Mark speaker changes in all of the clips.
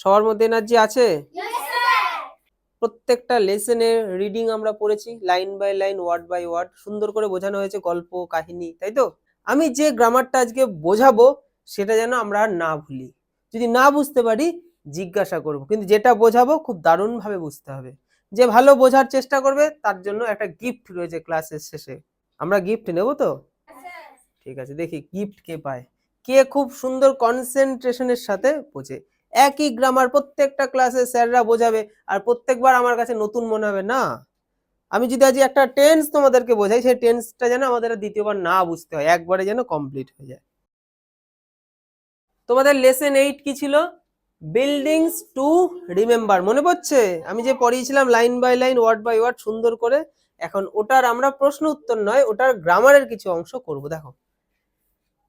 Speaker 1: সবার মধ্যে এনার্জি আছে? প্রত্যেকটা লেসনে রিডিং আমরা পড়েছি, line by line, word by word, সুন্দর করে বোঝানো হয়েছে গল্প কাহিনী, তাই তো? আমি যে গ্রামারটা আজকে বোঝাবো সেটা যেন আমরা আর না ভুলি। যদি না বুঝতে পারি জিজ্ঞাসা করব, কিন্তু যেটা বোঝাবো খুব দারুণভাবে বুঝতে হবে। যে ভালো বোঝার চেষ্টা করবে তার জন্য একটা গিফট রয়েছে ক্লাসের শেষে। আমরা গিফট নেব তো? ঠিক আছে, দেখি গিফট কে পায়, কে খুব সুন্দর কনসেন্ট্রেশনের সাথে বোঝে। একই গ্রামার প্রত্যেকটা ক্লাসে স্যাররা বোঝাবে, আর প্রত্যেকবার আমার কাছে নতুন মনে হবে না। আমি যদি আজ একটা টেন্স তোমাদেরকে বোঝাই, সেই টেন্সটা যেন আমাদের দ্বিতীয়বার না বুঝতে হয়, একবারে যেন কমপ্লিট হয়ে যায়। তোমাদের লেসন 8 কি ছিল? বিল্ডিংস টু রিমেম্বার, মনে পড়ছে? আমি যে পড়িয়েছিলাম line by line, word by word, সুন্দর করে। এখন ওটার আমরা প্রশ্ন উত্তর নয়, ওটার গ্রামারের কিছু অংশ করব। দেখো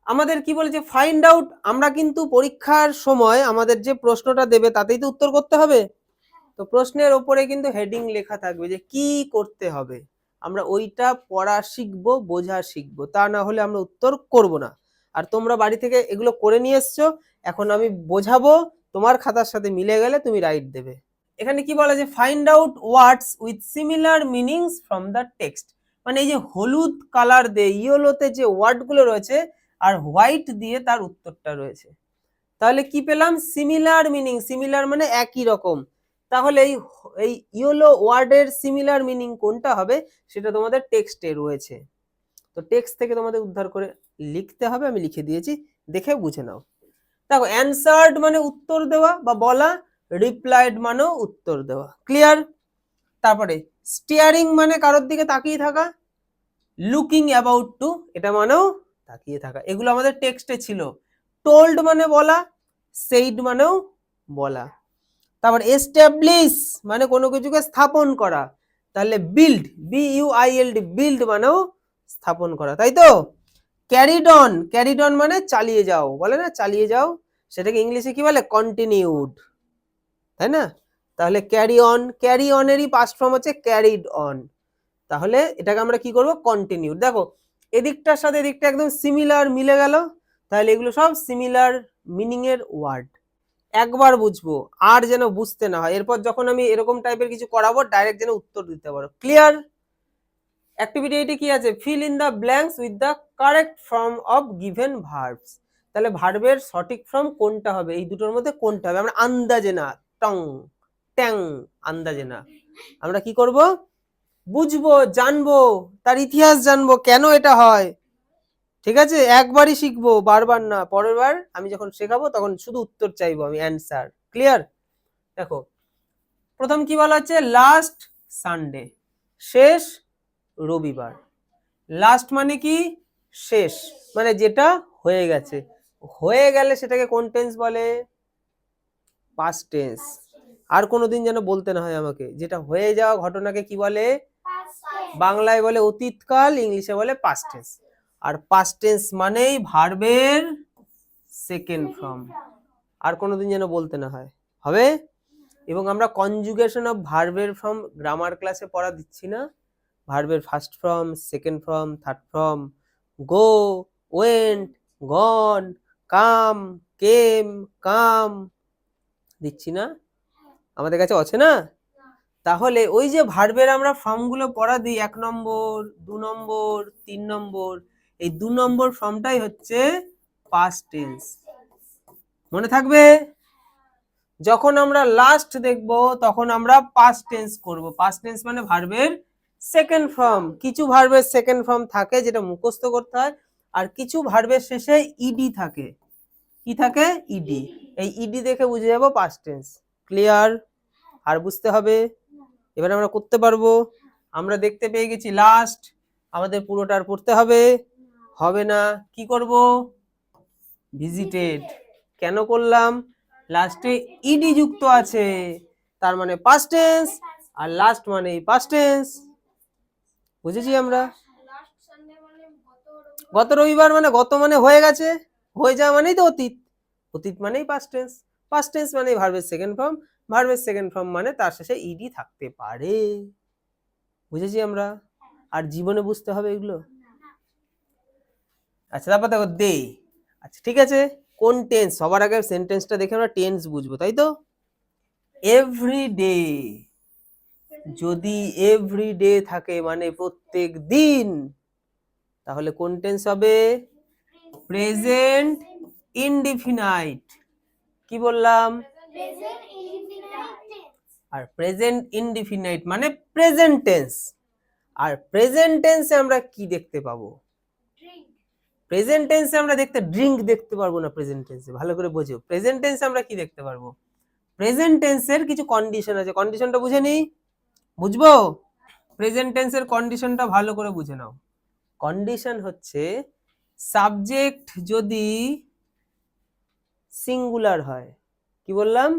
Speaker 1: আমাদের কি বলেছে, ফাইন্ড আউট। আমরা কিন্তু পরীক্ষার সময় আমাদের যে প্রশ্নটা দেবে তাতেই তো উত্তর করতে হবে। তো প্রশ্নের ওপরে কিন্তু হেডিং লেখা থাকবে যে কি করতে হবে, আমরা ওইটা পড়া শিখবো, বোঝা শিখবো, তা না হলে আমরা উত্তর করব না। আর তোমরা বাড়ি থেকে এগুলো করে নিয়ে এসছো, এখন আমি বোঝাবো, তোমার খাতার সাথে মিলে গেলে তুমি রাইট দেবে। এখানে কি বলা যে find out words with similar meanings from the text, মানে এই যে হলুদ কালার দিয়ে ইয়েলোতে যে ওয়ার্ডগুলো রয়েছে আর হোয়াইট দিয়ে তার উত্তরটা রয়েছে, তাহলে কি পেলাম? Similar meaning. সিমিলার মানে একই রকম। তাহলে এই ইয়েলো ওয়ার্ডের সিমিলার মিনিং কোনটা হবে সেটা তোমাদের টেক্সটে রয়েছে। তো টেক্সট থেকে তোমাদের উদ্ধার করে লিখতে হবে, আমি লিখে দিয়েছি, দেখে বুঝে নাও। দেখো অ্যানসার্ড মানে উত্তর দেওয়া বা বলা, রিপ্লাইড মানেও উত্তর দেওয়া, ক্লিয়ার? তারপরে স্টিয়ারিং মানে কারোর দিকে তাকিয়ে থাকা, লুকিং অ্যাবাউট টু এটা মানেও তাকিয়ে থাকা, এগুলো আমাদের টেক্সটে ছিল। টোল্ড মানে বলা, সেইড মানেও বলা। তারপর এস্টাবলিশ মানে কোনো কিছুকে স্থাপন করা, তাহলে বিল্ড, BUILD, বিল্ড মানেও স্থাপন করা, তাই তো? ক্যারিড অন, ক্যারিড অন মানে চালিয়ে যাও, বলে না চালিয়ে যাও, সেটাকে ইংলিশে কি বলে? কন্টিনিউড, তাই না? তাহলে ক্যারি অন, ক্যারি অনেরই পাস্ট ফর্ম হচ্ছে ক্যারিড অন, তাহলে এটাকে আমরা কি করব? কন্টিনিউ। দেখো এদিকটার সাথে এদিকটা একদম সিমিলার মিলে গেল, তাহলে এগুলো সব সিমিলার মিনিং এর ওয়ার্ড। একবার বুঝবো, আর যেন বুঝতে না হয়, এরপর যখন আমি এরকম টাইপের কিছু করাবো ডাইরেক্ট যেন উত্তর দিতে পারো, ক্লিয়ার? অ্যাক্টিভিটি এটি কি আছে? Fill in the blanks with the correct form of given verbs, তাহলে ভার্বের সঠিক ফর্ম কোনটা হবে, এই দুটোর মধ্যে কোনটা হবে? আমরা আন্দাজে না, টং ট্যাং, আন্দাজে না, আমরা কি করব? বুঝবো, জানবো, তার ইতিহাস জানবো, কেন এটা হয়, ঠিক আছে? একবারই শিখবো, বারবার না। পরের বার আমি যখন শেখাবো তখন শুধু উত্তর চাইবো আমি, অ্যান্সার, ক্লিয়ার? দেখো প্রথম কি বলা হচ্ছে? লাস্ট সানডে, শেষ রবিবার। লাস্ট মানে কি? শেষ, মানে যেটা হয়ে গেছে। হয়ে গেলে সেটাকে কোন টেন্স বলে? Past tense. আর কোনোদিন যেন বলতে না হয় আমাকে, যেটা হয়ে যাওয়া ঘটনাকে কি বলে? বাংলায় বলে অতীতকাল, ইংলিশে বলে পাস্ট টেন্স। আর পাস্ট টেন্স মানেই ভার্বের সেকেন্ড ফর্ম, আর কোনোদিন যেন বলতে না হয়, হবে? এবং আমরা কনজুগেশন অফ ভার্বের ফর্ম গ্রামার ক্লাসে পড়া দিচ্ছি না? ভার্বের first form, second form, third form, go, went, gone, come, came, come, দিচ্ছি না? আমাদের কাছে আছে না? তাহলে ওই যে ভার্বের আমরা ফর্মগুলো পড়া দিই, 1 নম্বর, 2 নম্বর, 3 নম্বর, এই 2 নম্বর ফর্মটাই হচ্ছে পাস্ট টেন্স, মনে থাকবে? যখন আমরা লাস্ট দেখব তখন আমরা পাস্ট টেন্স করব। পাস্ট টেন্স মানে ভার্বের সেকেন্ড ফর্ম। কিছু ভার্বের সেকেন্ড ফর্ম থাকে যেটা মুখস্থ করতে হয়, আর কিছু ভার্বের শেষে ইডি থাকে। কি থাকে? ইডি। এই ইডি দেখে বুঝে যাব পাস্ট টেন্স, ক্লিয়ার? আর বুঝতে হবে? এবার আমরা করতে পারবো। আমরা দেখতে পেয়ে গেছি লাস্ট, আমাদের পুরোটার পড়তে হবে? হবে না, কি করব? ভিজিটেড। কেন করলাম? লাস্টে ইডি যুক্ত আছে, তার মানে পাস্ট টেন্স, আর লাস্ট মানে পাস্ট টেন্স। বুঝেছি আমরা? গত রবিবার মানে গত মানে হয়ে গেছে, হয়ে যাওয়া মানেই তো অতীত, অতীত মানেই পাস্ট টেন্স, পাস্ট টেন্স মানে ভার্বের সেকেন্ড ফর্ম, ভার্বের সেকেন্ড ফর্ম মানে তার শেষে ইডি থাকতে পারে। বুঝেছি আমরা? আর জীবনে বুঝতে হবে এগুলো? আচ্ছা তারপর দেখো দে। আচ্ছা ঠিক আছে, কোন টেন্স? সবার আগে সেন্টেন্সটা দেখে আমরা টেন্স বুঝবো, তাই তো? এভরিডে, যদি এভরিডে থাকে মানে প্রত্যেক দিন, তাহলে কোন টেন্স হবে? Present indefinite. কি বললাম? আর প্রেজেন্ট ইনডিফিনাইট মানে প্রেজেন্ট টেন্স। আর প্রেজেন্ট টেন্সে আমরা কি দেখতে পাবো? প্রেজেন্ট টেন্সে আমরা ড্রিঙ্ক দেখতে পারবো না। প্রেজেন্ট টেন্সে ভালো করে বোঝো, প্রেজেন্ট টেন্সে আমরা কি দেখতে পারবো? প্রেজেন্ট টেন্সের কিছু কন্ডিশন আছে, কন্ডিশনটা বুঝে নিই। বুঝবো? প্রেজেন্ট টেন্সের কন্ডিশনটা ভালো করে বুঝে নাও। কন্ডিশন হচ্ছে সাবজেক্ট যদি সিঙ্গুলার হয়, কি বললাম?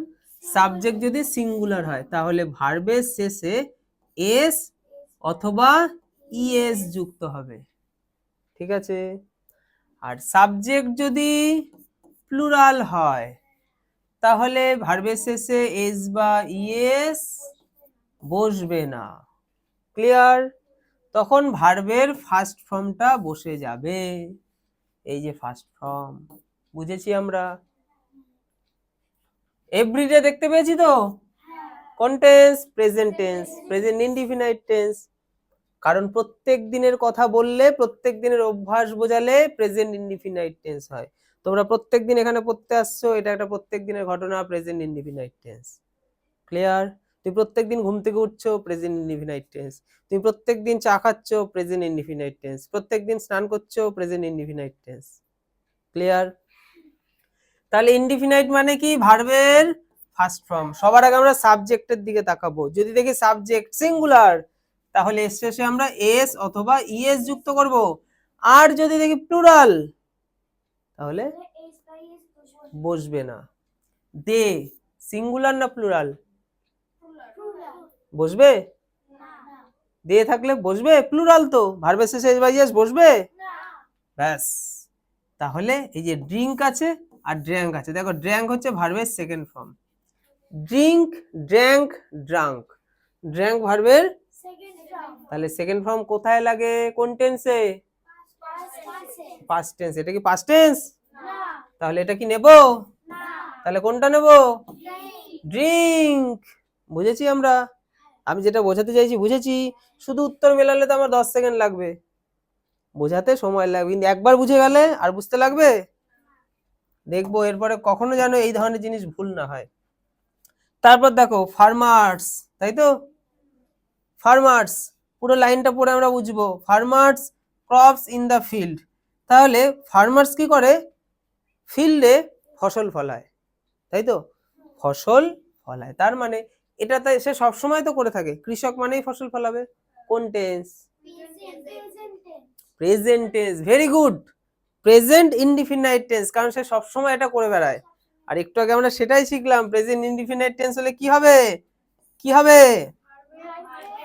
Speaker 1: সাবজেক্ট যদি সিঙ্গুলার হয় তাহলে ভার্বের শেষে এস অথবা ইএস যুক্ত হবে, ঠিক আছে? আর সাবজেক্ট যদি প্লুরাল হয় তাহলে ভার্বের শেষে এস বা ইএস বসবে না। ক্লিয়ার? তখন ভার্বের ফার্স্ট ফর্মটা বসে যাবে। এই যে ফার্স্ট ফর্ম, বুঝেছি আমরা? এভরিডে দেখতে পেয়েছি তো? কোন tense? Present tense, present indefinite tense. কারণ প্রত্যেক দিনের কথা বললে, প্রত্যেক দিনের অভ্যাস বোঝালে প্রেজেন্ট ইনডিফিনাইট টেন্স হয়। তোমরা প্রত্যেক দিন এখানে পড়তে আসছো, এটা একটা প্রত্যেক দিনের ঘটনা, প্রেজেন্ট ইনডিফিনাইট টেন্স। ক্লিয়ার? তুমি প্রত্যেক দিন ঘুম থেকে উঠছো, প্রেজেন্ট ইনডিফিনাইট টেন্স। তুমি প্রত্যেক দিন চা খাচ্ছ, প্রেজেন্ট ইনডিফিনাইট টেন্স। প্রত্যেক দিন স্নান করছো, প্রেজেন্ট ইনডিফিনাইট টেন্স। ক্লিয়ার? তাহলে ইনডিফিনাইট মানে কি? ভার্বের ফার্স্ট ফর্ম। সবার আগে আমরা সাবজেক্টের দিকে তাকাবো। যদি দেখি সাবজেক্ট সিঙ্গুলার তাহলে এর শেষে আমরা এস অথবা ইএস যুক্ত করব। আর যদি দেখি প্লুরাল তাহলে বসবে না। দে সিঙ্গুলার না প্লুরাল? বসবে? দে থাকলে বসবে? প্লুরাল তো, ভার্বের শেষে এস বা ইএস বসবে? ব্যাস। তাহলে এই যে ড্রিঙ্ক আছে আর ড্র্যাঙ্ক আছে, দেখো ড্র্যাঙ্ক হচ্ছে ভার্বের second form. Drink, drank, drunk. Drank ভার্বের তাহলে সেকেন্ড ফর্ম কোথায় লাগে? কোন টেন্সে? Past tense. এটা কি পাস্ট টেন্স? তাহলে এটা কি নেব? তাহলে কোনটা নেব? ড্রিঙ্ক। বুঝেছি আমরা? আমি যেটা বোঝাতে চাইছি বুঝেছি? শুধু উত্তর মেলালে তো আমার 10 সেকেন্ড লাগবে, বোঝাতে সময় লাগবে, কিন্তু একবার বুঝে গেলে আর বুঝতে লাগবে? দেখবো এরপরে কখনো যেন এই ধরনের জিনিস ভুল না হয়। তারপর দেখো ফার্মার্স, তাই তো? ফার্মার্স পুরো লাইনটা পড়ে আমরা বুঝবো। Farmers crops in the field. তাহলে ফার্মার্স কি করে? ফিল্ডে ফসল ফলায়, তাই তো? ফসল ফলায়, তার মানে এটা তো সে সবসময় তো করে থাকে। কৃষক মানেই ফসল ফলাবে। কোন tense? Present tense. Very good. Present indefinite tense, কারণ সে সবসময় এটা করে বেড়ায়। আর একটু আগে আমরা সেটাই শিখলাম, প্রেজেন্ট ইনডিফিনাইট টেন্স হলে কি হবে? কি হবে?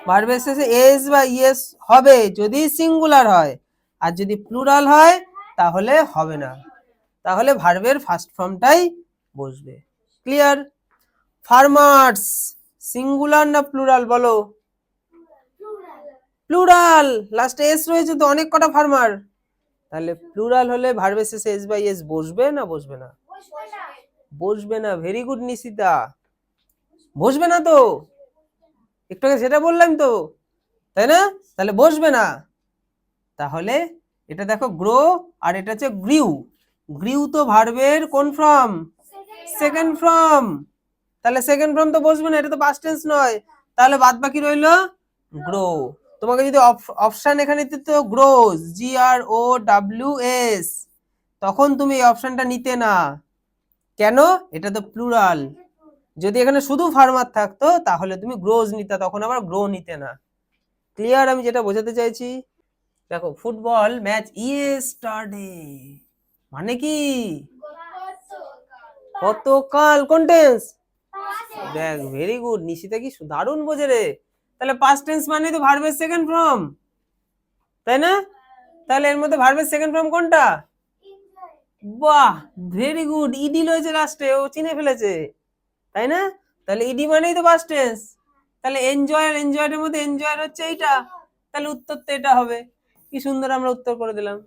Speaker 1: ভার্বের শেষে এস বা ইএস হবে যদি সিঙ্গুলার হয়, আর যদি প্লুরাল হয় তাহলে হবে না। তাহলে ভার্বের ফার্স্ট ফর্মটাই বসবে। ক্লিয়ার? ফার্মার্স সিঙ্গুলার না প্লুরাল বলো? প্লুরাল। লাস্টে এস রয়েছে তো, অনেক কটা ফার্মার। তাহলে প্লুরাল হলে ভার্বের শেষে এস বাই এস বসবে না বসবে না? বসবে না। ভেরি গুড নিশিতা, বসবে না তো? একটু আগে সেটা বললাম তো, তাই না? তাহলে বসবে না। তাহলে এটা দেখো গ্রো, আর এটা হচ্ছে গ্রিউ। গ্রিউ তো ভার্বের কোন ফর্ম? Second form. তাহলে সেকেন্ড ফর্ম তো বসবে না, এটা তো পাস্ট টেন্স নয়। তাহলে বাদ বাকি রইলো গ্রো। তোমাকে যদি অপশন এখানে দিত গ্রোজ, GROWS, তখন তুমি এই অপশনটা নিতে না। কেন? এটা তো প্লুরাল। যদি এখানে শুধু ফার্মার থাকতো তাহলে তুমি গ্রোজ নিতে, তখন আবার গ্রো নিতে না। ক্লিয়ার আমি যেটা বোঝাতে চাইছি? দেখো ফুটবল ম্যাচ ইয়েস্টারডে মানে কি? গতকাল। কোন টেন্স? দেখ ভেরি গুড নিশিতা, কি দারুণ বোঝে রে। তাহলে পাস্ট টেন্স মানে তো ভার্বের সেকেন্ড ফর্ম, তাই না? তাহলে এর মধ্যে ভার্বের সেকেন্ড ফর্ম কোনটা? বাহ ভেরি গুড, ইডি রয়েছে লাস্টে, ও চিনে ফেলেছে, তাই না? তাহলে ইডি মানেই তো পাস্ট টেন্স। তাহলে এনজয় আর এনজয়ের মধ্যে এনজয় হচ্ছে এইটা, তাহলে উত্তর তো এটা হবে। কি সুন্দর আমরা উত্তর করে দিলাম।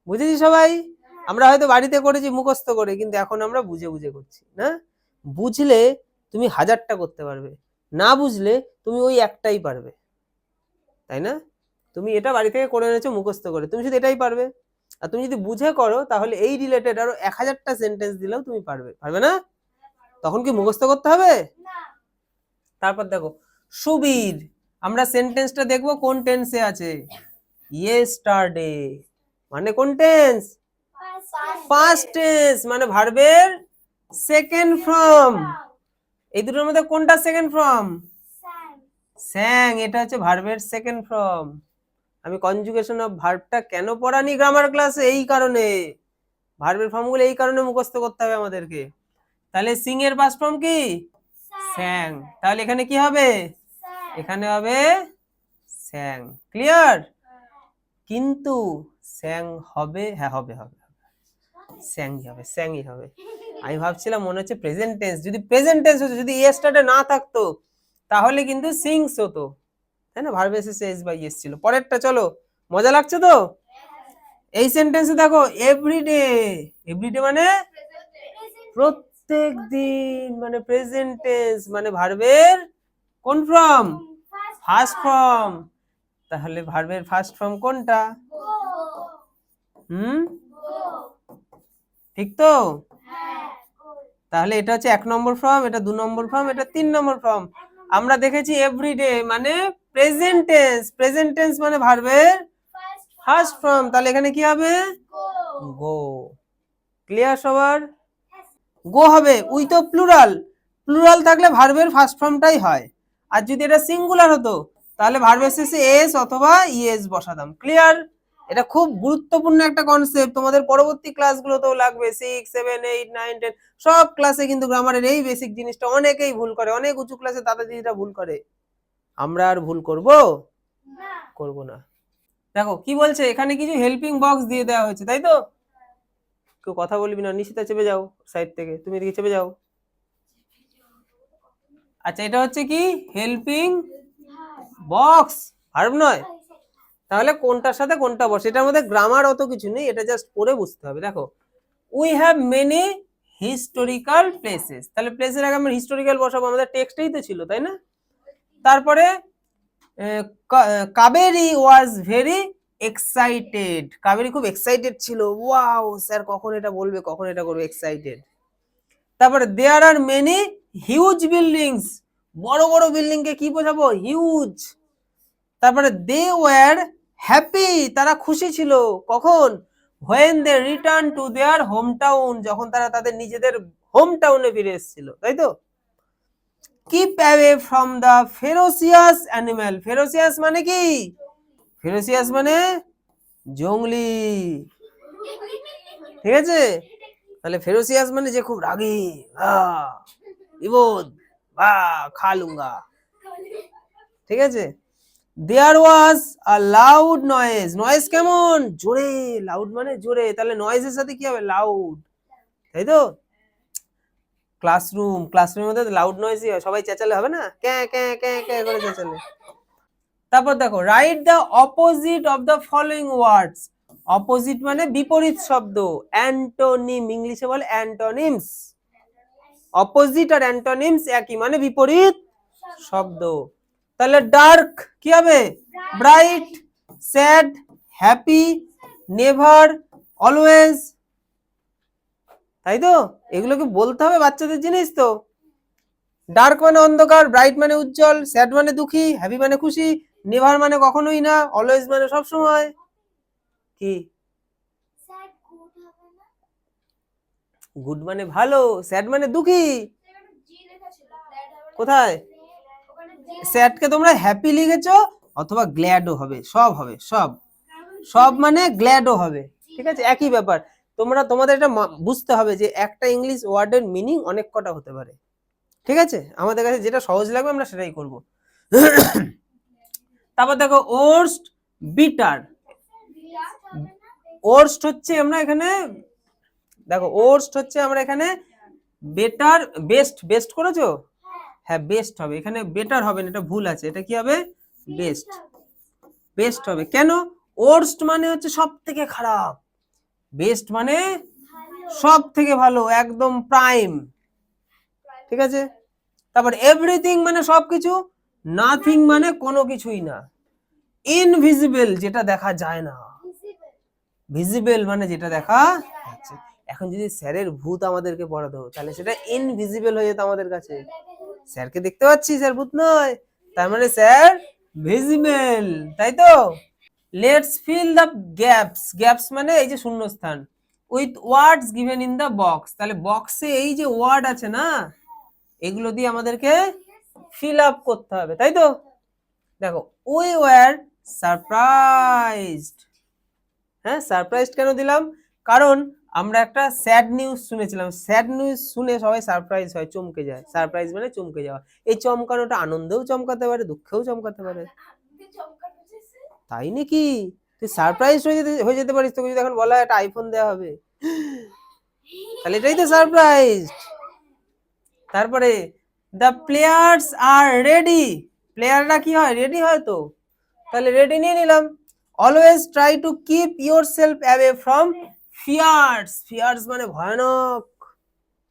Speaker 1: বুঝেছি সবাই? আমরা হয়তো বাড়িতে করেছি মুখস্থ করে, কিন্তু এখন আমরা বুঝে বুঝে করছি না। বুঝলে তুমি 1000টা করতে পারবে, না বুঝলে তুমি ওই একটাই পারবে, তাই না? তুমি এটা বাড়ি থেকে করে এনেছো মুখস্থ করে, তুমি শুধু এটাই পারবে। আর তুমি যদি বুঝে করো তাহলে এই রিলেটেড আরো 1000টা সেন্টেন্স দিলেও তুমি পারবে, পারবে না? তখন কি মুখস্থ করতে হবে? তারপর দেখো সুবীর, আমরা সেন্টেন্সটা দেখবো কোন টেন্সে আছে। ইয়েস্টারডে মানে কোন টেন্স? পাস্ট টেন্স, মানে ভার্বের সেকেন্ড ফর্ম। এই দুটোর মধ্যে কোনটা সেকেন্ড ফর্ম? স্যাং, এটা হচ্ছে ভার্বের সেকেন্ড ফর্ম। আমি কনজুগেশন অফ ভার্বটা কেন পড়ানি গ্রামার ক্লাসে? এই কারণে, ভার্বের ফর্মগুলো এই কারণে মুখস্থ করতে হবে আমাদেরকে। তাহলে সিং এর পাস্ট ফর্ম কি? স্যাং। তাহলে এখানে কি হবে? এখানে হবে স্যাং। ক্লিয়ার? কিন্তু স্যাং হবে, হ্যাঁ হবে হবে, স্যাংই হবে, স্যাংই হবে। আমি ভাবছিলাম মনে হচ্ছে প্রেজেন্ট টেন্স, যদি প্রেজেন্ট টেন্স হতো, যদি ইয়েস্টারডে না থাকতো তাহলে কিন্তু সিংস হতো, তাই না? ভার্ব শেষে এস বাই এস ছিল। পরেরটা চলো, মজা লাগছে তো? এই সেন্টেন্সে দেখো এভরিডে, এভরিডে মানে প্রত্যেক দিন, মানে প্রেজেন্ট টেন্স, মানে ভার্বের কোন ফর্ম? First form. তাহলে ভার্বের ফার্স্ট ফর্ম কোনটা? ঠিক তো? তাহলে এটা হচ্ছে 1 নম্বর ফর্ম, এটা 2 নম্বর ফর্ম, এটা 3 নম্বর ফর্ম। আমরা দেখেছি এভরিডে মানে প্রেজেন্ট টেন্স, প্রেজেন্ট টেন্স মানে ভার্বের ফার্স্ট ফর্ম। তাহলে এখানে কি হবে? গো। ক্লিয়ার সবার? গো হবে। উই তো প্লুরাল, প্লুরাল থাকলে ভার্বের ফার্স্ট ফর্মটাই হয়। আর যদি এটা সিঙ্গুলার হতো তাহলে ভার্বের শেষে এস অথবা ইএস বসাতাম। ক্লিয়ার? এটা খুব গুরুত্বপূর্ণ একটা কনসেপ্ট, তোমাদের পরবর্তী ক্লাসগুলোতেও লাগবে। 6, 7, 8, 9, 10 সব ক্লাসে কিন্তু গ্রামারের এই বেসিক জিনিসটা অনেকেই ভুল করে, অনেক উঁচু ক্লাসে দাদা দিদিরা ভুল করে। আমরা আর ভুল করব না। দেখো কি বলছে এখানে, কিছু হেল্পিং বক্স দিয়ে দেওয়া হয়েছে, তাই তো? কেউ কথা বলবি না, নিশিতা চেপে যাও সাইড থেকে, তুমি এদিকে চেপে যাও। আচ্ছা, এটা হচ্ছে কি হেল্পিং বক্স, ভার্ব নয়। তাহলে কোনটার সাথে কোনটা বসে, এটার মধ্যে গ্রামার অত কিছু নেই, এটা জাস্ট পড়ে বুঝতে হবে। দেখো we have many historical places, তাহলে প্লেসের আগে আমরা হিস্টোরিক্যাল বসাবো, আমাদের টেক্সটেই তো ছিল, তাই না? তারপরে Kaveri was very excited, Kaveri খুব এক্সাইটেড ছিল, ওয়াও স্যার কখন এটা বলবে, কখন এটা করবে, এক্সাইটেড। তারপরে দেয়ার আর মেনি হিউজ বিল্ডিংস, বড় বড় বিল্ডিং কে কি বোঝাবো? হিউজ। তারপরে দে ওয়ার হ্যাপি, তারা খুশি ছিল, কখন? when they return to their hometown, যখন তারা তাদের নিজেদের হোম টাউনে ফিরে এসেছিল, তাই তো? keep away from the ferocious animal, ferocious মানে কি? ferocious মানে জংলি, ঠিক আছে? তাহলে ফেরোসিয়াস মানে যে খুব রাগী, বিপদ, খা লুঙ্গা, ঠিক আছে? There was a loud noise, noise কেমন? জোরে, লাউড মানে জোরে, তাহলে নয়েজের সাথে কি হবে? লাউড, তাই তো? ক্লাসরুম, ক্লাসরুমের মধ্যে লাউড নয়েজই হয়, সবাই চেঁচালে হবে না, ক্যাঁ ক্যাঁ ক্যাঁ ক্যাঁ করে চেঁচালে। তারপর দেখো write the opposite of the following words, opposite মানে বিপরীত শব্দ, অ্যান্টোনিম, ইংলিশে বলে অ্যান্টোনিমস। অপোজিট আর অ্যান্টোনিমস একই, মানে বিপরীত শব্দ। তাহলে ডার্ক কি হবে? Bright, sad, happy, never, always, তাই তো? এগুলোকে বলতে হবে, বাচ্চাদের জিনিস তো। ডার্ক মানে অন্ধকার, ব্রাইট মানে উজ্জ্বল, স্যাড মানে দুঃখী, হ্যাপি মানে খুশি, নেভার মানে কখনোই না, অলওয়েজ মানে সব সময়। কি গুড মানে ভালো, স্যাড মানে দুঃখী, কোথায়? স্যাডকে তোমরা হ্যাপি লিখেছো অথবা গ্ল্যাডও হবে, সব হবে, সব সব মানে গ্ল্যাডও হবে, ঠিক আছে? একই ব্যাপার। তোমাদের এটা বুঝতে হবে যে একটা ইংলিশ ওয়ার্ডের মিনিং অনেক কটা হতে পারে, ঠিক আছে? আমাদের কাছে যেটা সহজ লাগবে আমরা সেটাই করব। তারপর দেখো ওর্স্ট, বিটার। ওর্স্ট হচ্ছে আমরা এখানে, দেখো ওর্স্ট হচ্ছে আমরা এখানে বেটার, বেস্ট, বেস্ট করেছো? হ্যাঁ বেস্ট হবে, এখানে বেটার হবে না, এটা ভুল আছে, এটা কি হবে? বেস্ট, বেস্ট হবে। কেন? ওর্স্ট মানে হচ্ছে সব থেকে খারাপ, বেস্ট মানে সব থেকে ভালো, একদম প্রাইম, ঠিক আছে? তারপর এভরিথিং মানে সবকিছু, নাথিং মানে কোনো কিছুই না, ইনভিজিবল যেটা দেখা যায় না, ভিজিবল মানে যেটা দেখা যাচ্ছে। এখন যদি স্যারের ভূত আমাদেরকে পড়াতো তাহলে সেটা ইনভিজিবল হয়ে যেত আমাদের কাছে, স্যারকে দেখতে পাচ্ছি, স্যার ভূত নয়, তার মানে স্যার ভিজিবল, তাই তো। Let's fill the gaps, gaps মানে এই যে শূন্যস্থান, with words given in the box, তাহলে বক্সে এই যে ওয়ার্ড আছে না এগুলো দিয়ে আমাদেরকে ফিল আপ করতে হবে, তাই তো। দেখো উই ওয়ার সারপ্রাইজড, হ্যাঁ সারপ্রাইজড কেন দিলাম, কারণ আমরা একটা স্যাড নিউজ শুনেছিলাম, স্যাড নিউজ শুনে সবাই সারপ্রাইজ হয়, চমকে যায়, সারপ্রাইজ মানে চমকে যাওয়া, এই চমকানোটা আনন্দেও চমকাতে পারে, দুঃখেও চমকাতে পারে। তাই নাকি, তুই সারপ্রাইজ হয়ে যেতে পারিস, তোকে যদি এখন বলা হয় একটা আইফোন দেওয়া হবে, তাহলে এটাই তো সারপ্রাইজ। তারপরে দ্য প্লেয়ার্স আর রেডি, প্লেয়াররা কি হয়, রেডি হয়, তো তাহলে রেডি নিয়ে নিলাম। Always try to keep yourself away from fears, fears মানে ভয়ানক,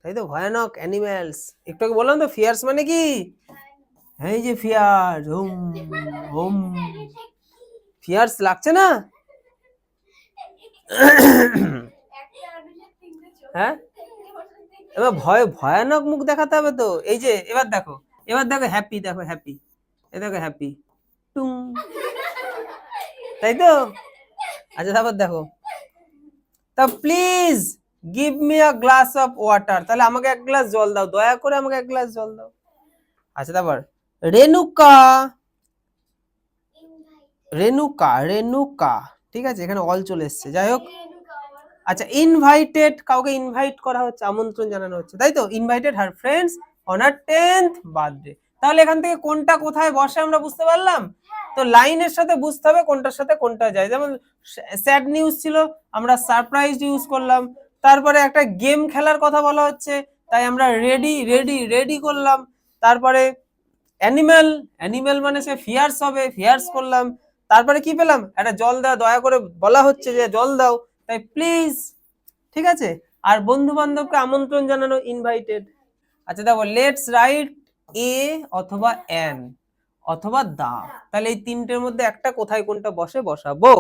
Speaker 1: তাই তো, ভয়ানক অ্যানিমেলস, একটু আগে বললাম তো ফিয়ার্স মানে কি, এই যে ফিয়ার, হুম হুম, ফিয়ার্স লাগছে না, হ্যাঁ এবার ভয়ানক মুখ দেখাতে হবে তো, এই যে এবার দেখো, এবার দেখো হ্যাপি, দেখো হ্যাপি, এ দেখো হ্যাপি টুং, তাই তো। আচ্ছা তারপর দেখো, তা please give me a glass of water, তাহলে আমাকে এক গ্লাস জল দাও, দয়া করে আমাকে এক গ্লাস জল দাও। আচ্ছা তারপর রেনুকা, রেনুকা, রেনুকা, ঠিক আছে, এখানে অল চলে এসছে, যাই হোক। আচ্ছা ইনভাইটেড, কাউকে ইনভাইট করা হচ্ছে, আমন্ত্রণ জানানো হচ্ছে, তাই তো, invited her friends on her 10th birthday, তাহলে এখান থেকে কোনটা কোথায় বসে আমরা বুঝতে পারলাম, তো লাইনের সাথে বুঝতে হবে কোনটার সাথে কোনটা যায়, যেমন স্যাড নিউজ ছিল আমরা সারপ্রাইজ ইউজ করলাম, তারপরে একটা গেম খেলার কথা বলা হচ্ছে তাই আমরা রেডি রেডি রেডি করলাম, তারপরে অ্যানিমেল, অ্যানিমেল মানে সে ফিয়ার্স হবে, ফিয়ার্স করলাম, তারপরে কি পেলাম, একটা জল দাও, দয়া করে বলা হচ্ছে যে জল দাও, তাই প্লিজ, ঠিক আছে। আর বন্ধু বান্ধবকে আমন্ত্রণ জানানো, ইনভাইটেড। আচ্ছা দেখো লেটস রাইট এ অথবা এন অথবা দা, তাহলে এই তিনটের মধ্যে একটা কোথায় কোনটা বসে বসাবো,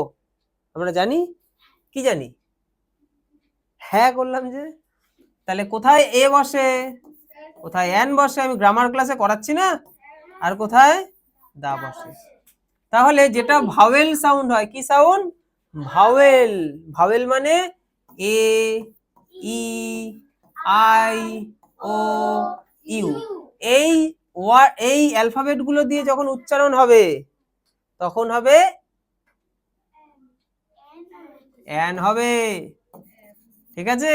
Speaker 1: আমরা জানি কি জানি, হ্যাঁ করলাম যে, তাহলে কোথায় এ বসে, কোথায় এন বসে, আমি গ্রামার ক্লাসে করাচ্ছি না, আর কোথায় দা বসে, তাহলে যেটা ভাওয়েল সাউন্ড হয়, কি সাউন্ড, ভাওয়েল, ভাওয়েল মানে এ, ই, আই, ও, ইউ, এই এই অ্যালফাবেট গুলো দিয়ে যখন উচ্চারণ হবে তখন হবে এন হবে, ঠিক আছে।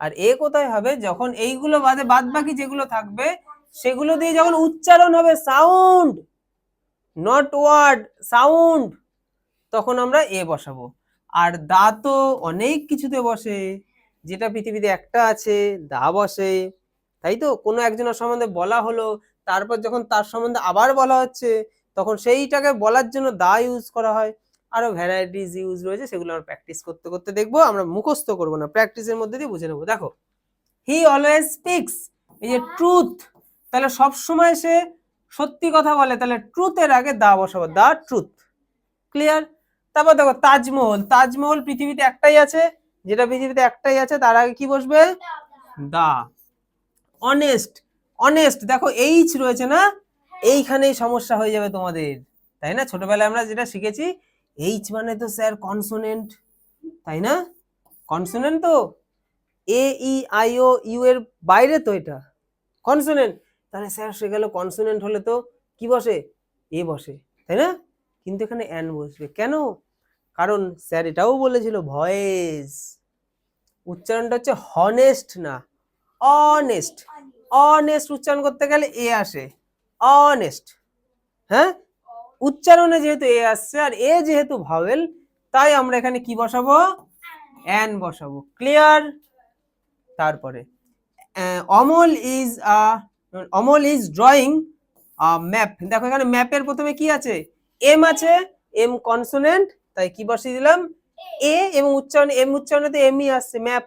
Speaker 1: আর এ কোথায় হবে, যখন এইগুলো বাদে বাদ বাকি যেগুলো থাকবে সেগুলো দিয়ে যখন উচ্চারণ হবে, সাউন্ড নট ওয়ার্ড, সাউন্ড, তখন আমরা এ বসাবো। আর দা তো অনেক কিছুতে বসে, যেটা পৃথিবীতে একটা আছে দা বসে, তাই তো, কোনো একজনের সম্বন্ধে বলা হলো, তারপর যখন তার সম্বন্ধে আবার বলা হচ্ছে তখন সেইটাকে বলার জন্য দা ইউজ করা হয়, আরো ভ্যারাইটিস ইউজ রয়েছে, সেগুলো আমরা প্র্যাকটিস করতে করতে দেখবো, আমরা মুখস্থ করবো না, প্র্যাকটিসের মধ্যে দিয়ে বুঝে নেবো। দেখো হি অলওয়েজ স্পিক্স, এই যে ট্রুথ, তাহলে সব সময় সে সত্যি কথা বলে, তাহলে ট্রুথের আগে দা বসাবো, দা ট্রুথ, ক্লিয়ার। তারপর দেখো তাজমহল, তাজমহল পৃথিবীতে একটাই আছে, যেটা পৃথিবীতে একটাই আছে তার আগে কি বসবে, দা। অনেস্ট, অনেস্ট, দেখো এইচ রয়েছে না, এইখানেই সমস্যা হয়ে যাবে তোমাদের, তাই না, ছোটবেলায় আমরা যেটা শিখেছি এইচ মানে তো স্যার কনসোনেন্ট, তাই না, কনসোনেন্ট তো, এ ই আই ও ইউ এর বাইরে তো এটা কনসোনেন্ট, তাহলে স্যার সে গেল কনসোনেন্ট হলে তো কি বসে, এ বসে, তাই না, কিন্তু এখানে এন বসবে কেন, কারণ স্যার এটাও বলেছিল ভয়েস, উচ্চারণটা হচ্ছে হনেস্ট না অনেস্ট, অনেস্ট উচ্চারণ করতে গেলে এ আসে, অনেস্ট, হ্যাঁ, উচ্চারণে যেহেতু এ আসছে আর এ যেহেতু ভাওয়েল, তাই আমরা এখানে কি বসাবো, এন বসাবো, ক্লিয়ার। তারপরে Amal is Amal is drawing map, দেখো এখানে ম্যাপের প্রথমে কি আছে, এম আছে, এম কনসোনেন্ট, তাই কি বসিয়ে দিলাম এ, এবং উচ্চারণ এম উচ্চারণে তো এমই আসছে ম্যাপ।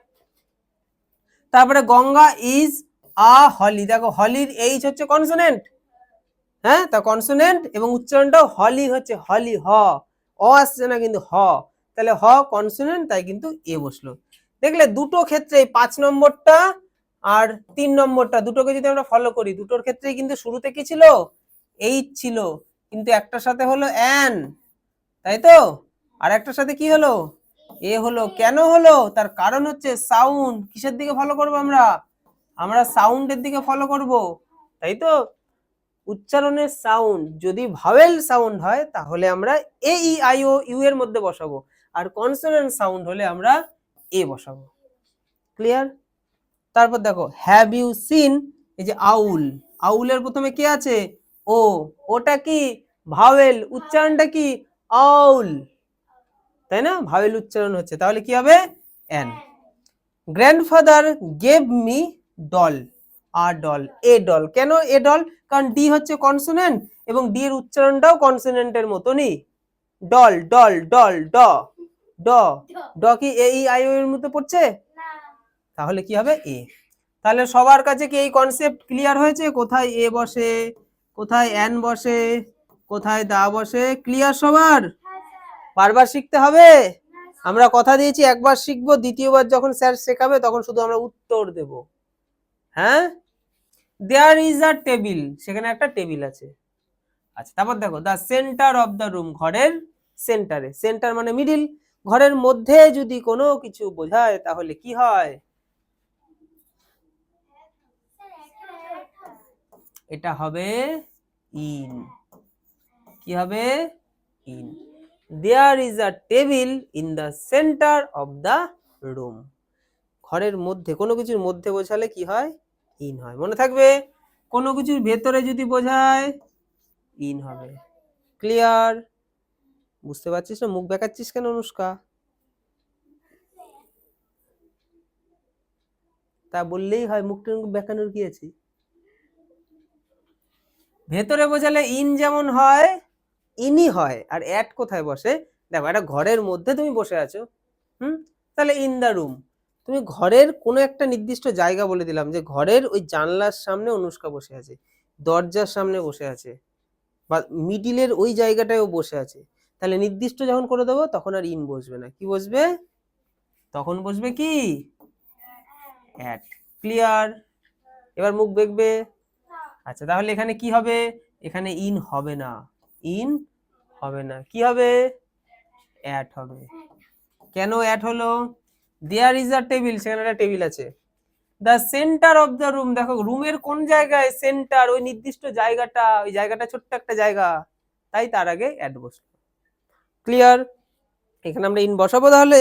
Speaker 1: তারপরে গঙ্গা ইজ আ হলি, দেখো হলির এইচ হচ্ছে কনসোনেন্ট, হ্যাঁ, তা কনসোনেন্ট এবং উচ্চারণটাও হলি হচ্ছে, হলি হ, অ আসছে না কিন্তু হ, তাহলে হ কনসোনেন্ট, তাই কিন্তু এ বসলো। দেখলে দুটো ক্ষেত্রে 5 নম্বরটা আর 3 নম্বরটা দুটোকে যদি আমরা ফলো করি, দুটোর ক্ষেত্রেই কিন্তু শুরুতে কি ছিল, এইচ ছিল, কিন্তু একটার সাথে হলো অ্যান, তাই তো, আর একটার সাথে কি হলো, এ হলো। কেন হলো, তার কারণ হচ্ছে সাউন্ড। কিসের দিকে ফলো করব আমরা, আমরা সাউন্ডের দিকে ফলো করব, তাই তো। উচ্চারণের সাউন্ড যদি ভাওয়েল সাউন্ড হয় তাহলে আমরা এ ই আই ও ইউ এর মধ্যে বসাবো, আর কনসোনেন্ট সাউন্ড হলে আমরা এ বসাবো। ক্লিয়ার? তারপর দেখো হ্যাভ ইউ সিন, এই যে আউল, আউলের প্রথমে কি আছে, ও, ওটা কি ভাওয়েল, উচ্চারণটা কি আউল, তাই না, ভাওয়েল উচ্চারণ হচ্ছে, তাহলে কি হবে an. Grandfather gave me doll, আর ডল, এ ডল, কেন এ ডল, কারণ ডি হচ্ছে কনসোনেন্ট এবং ডি এর উচ্চারণটাও কনসোনেন্টের মতনই, ডল ডল ডল ড, ড, ড কি এ ই আই ও এর মধ্যে পড়ছে, তাহলে কি হবে এ। তাহলে সবার কাছে কি এই কনসেপ্ট ক্লিয়ার হয়েছে, কোথায় এ বসে, কোথায় এন বসে, কোথায় দা বসে, ক্লিয়ার সবার? বারবার শিখতে হবে, আমরা কথা দিয়েছি একবার শিখবো, দ্বিতীয়বার যখন স্যার শেখাবে তখন শুধু আমরা উত্তর দেব। হ্যাঁ, দেয়ার ইজ আ টেবিল, সেখানে একটা টেবিল আছে। আচ্ছা, তারপর দেখো the centre of the room, ঘরের সেন্টারে, সেন্টার মানে মিডিল, ঘরের মধ্যে যদি কোনো কিছু বোঝায় তাহলে কি হয়, এটা হবে ইন, কি হবে in. There is a table in the centre of the room, ঘরের মধ্যে কোনো কিছুর মধ্যে বোঝালে কি হয়, ইন হয়, মনে থাকবে। কোনো কিছুর ভেতরে যদি বোঝায় ইন হবে। ক্লিয়ার? বুঝতে পারছিস না, মুখ বেঁকাচ্ছিস কেন অনুষ্কা? তা বললেই হয়, মুখটা বেঁকানোর কি আছে? ভেতরে বোঝালে ইন যেমন হয়, ইনই হয়, আর অ্যাট কোথায় বসে, দেখো একটা ঘরের মধ্যে তুমি বসে আছো, তাহলে ইন দা রুম, তুমি ঘরের কোনো একটা নির্দিষ্ট জায়গা বলে দিলাম, যে ঘরের ওই জানলার সামনে অনুষ্কা বসে আছে, দরজার সামনে বসে আছে, বা মিডিলের ওই জায়গাটায়ও বসে আছে, তাহলে নির্দিষ্ট যখন করে দেবো তখন আর ইন বসবে না, কি বসবে, তখন বসবে কি অ্যাট। ক্লিয়ার? এবার মুখ দেখবে। আচ্ছা, তাহলে এখানে কি হবে, এখানে ইন হবে না, ইন হবে না, কি হবে, অ্যাট হবে। কেন অ্যাট হলো, দেয়ার ইজ আ টেবিল, সেখানে একটা টেবিল আছে, the centre of the room, দেখো রুমের কোন জায়গায়, সেন্টার, ওই নির্দিষ্ট জায়গাটা, ওই জায়গাটা ছোট্ট একটা জায়গা, তাই তার আগে অ্যাট বসলো। ক্লিয়ার? এখানে আমরা ইন বসাবো তাহলে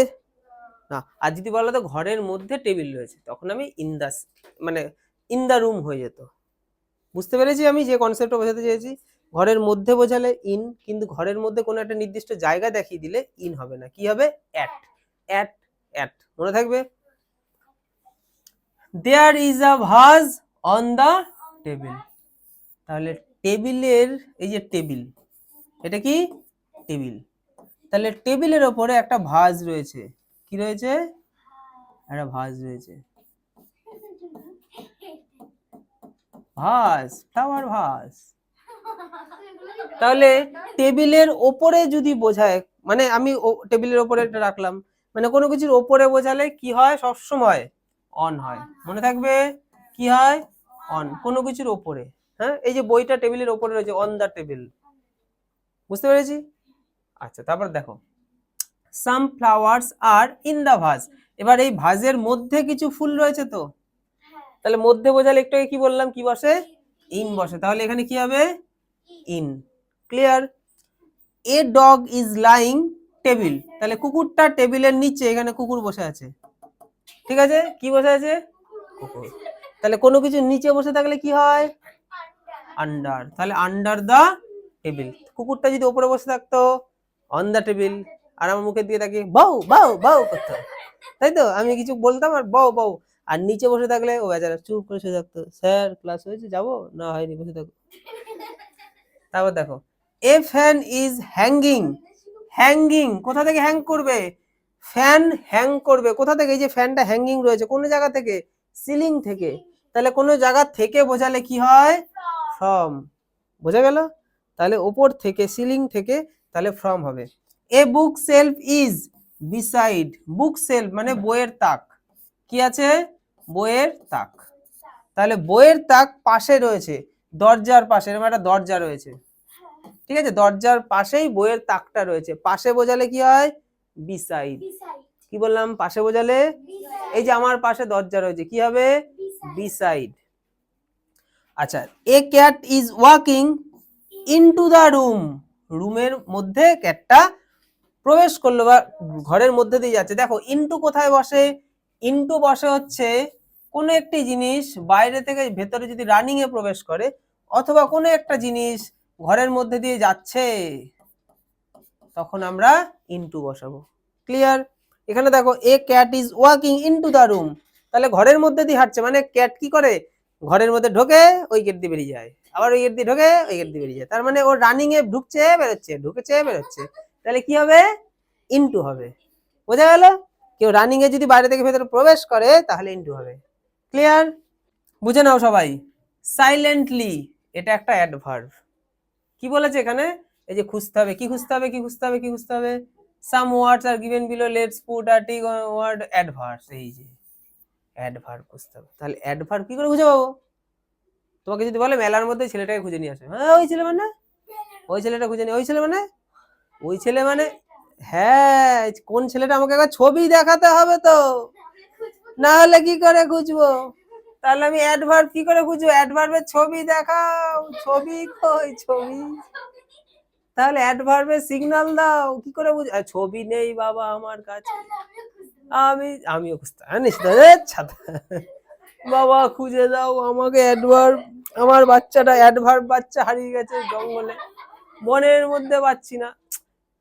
Speaker 1: না, আর যদি বলো তো ঘরের মধ্যে টেবিল রয়েছে, তখন আমি ইন দা, মানে ইন দা রুম হয়ে যেত। বুঝতে পেরেছি আমি যে কনসেপ্টটা বোঝাতে চেয়েছি, ঘরের মধ্যে বোঝালে ইন, কিন্তু ঘরের মধ্যে কোনো একটা নির্দিষ্ট জায়গা দেখিয়ে দিলে ইন হবে না, কি হবে অ্যাট, অ্যাট, অ্যাট, মনে থাকবে। দেয়ার ইজ আ ভাজ অন দা টেবিল, তাহলে টেবিলের, এই যে টেবিল, এটা কি টেবিল, তাহলে টেবিলের ওপরে একটা ভাজ রয়েছে, কি রয়েছে, একটা ভাজ রয়েছে, ভাস, ফ্লাওয়ার ভাস। তাহলে টেবিলের ওপরে যদি বোঝায়, মানে আমি টেবিলের ওপরে এটা রাখলাম, মানে কোনো কিছুর ওপরে বোঝালে কি হয়, সব সময় অন হয়, মনে থাকবে, কি হয় অন, কোনো কিছুর ওপরে। হ্যাঁ, এই যে বইটা টেবিলের ওপরে রয়েছে, অন দা টেবিল, বুঝতে পেরেছি। আচ্ছা, তারপর দেখো সাম ফ্লাওয়ার্স আর ইন দা ভাজ, এবার এই ভাজের মধ্যে কিছু ফুল রয়েছে তো, তাহলে মধ্যে বোঝালে একটু আগে কি বললাম, কি বসে, ইন বসে, তাহলে এখানে কি হবে in. Clear? A dog is lying table, তাহলে কুকুরটা টেবিলের নিচে, এখানে কুকুর বসে আছে, ঠিক আছে, কি বসে আছে, কুকুর, তাহলে কোনো কিছু নিচে বসে থাকলে কি হয়, আন্ডার, তাহলে আন্ডার দা টেবিল। কুকুরটা যদি উপরে বসে থাকতো অন দা টেবিল, আর আমার মুখের দিকে তাকিয়ে বাউ বাউ বাউ করতো, তাই তো, আমি কিছু বলতাম আর বাউ বাউ, আর নিচে বসে থাকলে ও বেচারা চুপ করে শুয়ে থাকতো, স্যার ক্লাস হয়েছে, যাবো না, হয়নি, বসে থাকো। তারপর দেখো এ ফ্যান ইজ হ্যাঙ্গিং, হ্যাঙ্গিং কোথা থেকে হ্যাং করবে, ফ্যান হ্যাং করবে কোথা থেকে, এই যে ফ্যানটা হ্যাঙ্গিং রয়েছে কোন জায়গা থেকে, সিলিং থেকে, তাহলে কোনো জায়গা থেকে বোঝালে কি হয়? ফ্রম। বোঝা গেল? তাহলে ওপর থেকে, সিলিং থেকে, তাহলে ফ্রম হবে। A book shelf is beside, book shelf মানে বইয়ের তাক, কি আছে? বইয়ের তাক। তাহলে বইয়ের তাক পাশে রয়েছে, দরজার পাশে, এরকম একটা দরজা রয়েছে, ঠিক আছে, দরজার পাশেই বইয়ের তাকটা রয়েছে। পাশে বোঝালে কি হয়? বিসাইড। কি বললাম? পাশে বোঝালে, এই যে আমার পাশে দরজা রয়েছে, কি হবে? বিসাইড। আচ্ছা, এ cat is walking into the room, রুমের মধ্যে ক্যাটটা প্রবেশ করলো বা ঘরের মধ্যে দিয়ে যাচ্ছে। দেখো ইনটু কোথায় বসে? ইনটু বসে হচ্ছে কোনো একটি জিনিস বাইরে থেকে ভেতরে যদি রানিং এ প্রবেশ করে, অথবা কোনো একটা জিনিস ঘরের মধ্যে দিয়ে যাচ্ছে, তখন আমরা ইনটু বসাবো। ক্লিয়ার? এখানে দেখো এ cat is walking into the room, তাহলে ঘরের মধ্যে দিয়ে হাঁটছে, মানে ক্যাট কি করে? ঘরের মধ্যে ঢোকে, ওই গেট দিয়ে বেরিয়ে যায়, আবার ওই গেট দিয়ে ঢোকে, ওই গেট দিয়ে বেরিয়ে যায়, তার মানে ও রানিং এ ঢুকছে বেরোচ্ছে, ঢুকেছে বেরোচ্ছে, তাহলে কি হবে? ইনটু হবে। বোঝা গেল? কেউ রানিং এ যদি বাইরে থেকে ভেতরে প্রবেশ করে তাহলে ইনটু হবে। ক্লিয়ার? বুঝে নাও সবাই। সাইলেন্টলি, এটা একটা অ্যাডভার্ব। কি বলেছে এখানে? এই যে খুঁজতে হবে, কি খুঁজতে হবে, কি খুঁজতে হবে, কি খুঁজতে হবে? Some words are given below, let's put a tick word adverbs, এই যে অ্যাডভার্ব খুঁজতে হবে। তাহলে অ্যাডভার্ব কি করে খুঁজে পাবো? তোমাকে যদি বলে মেলার মধ্যে ছেলেটাকে খুঁজে নিয়ে আসে, হ্যাঁ ওই ছেলে মানে, ওই ছেলেটা খুঁজে নিয়ে, ওই ছেলে মানে, ওই ছেলে মানে, হ্যাঁ কোন ছেলেটা আমাকে একবার ছবি দেখাতে হবে তো, না হলে কি করে খুঁজবো? তাহলে আমি অ্যাডভার্ব কি করে খুঁজবো? অ্যাডভার্বের ছবি দেখাও, ছবি কই ছবি? তাহলে অ্যাডভার্বের সিগন্যাল দাও, কি করে বুঝ? ছবি নেই বাবা আমার কাছে, আমিও খুঁজতে ছাতা, বাবা খুঁজে দাও আমাকে অ্যাডভার্ব, আমার বাচ্চাটা অ্যাডভার্ব বাচ্চা হারিয়ে গেছে জঙ্গলে, মনের মধ্যে পাচ্ছি না।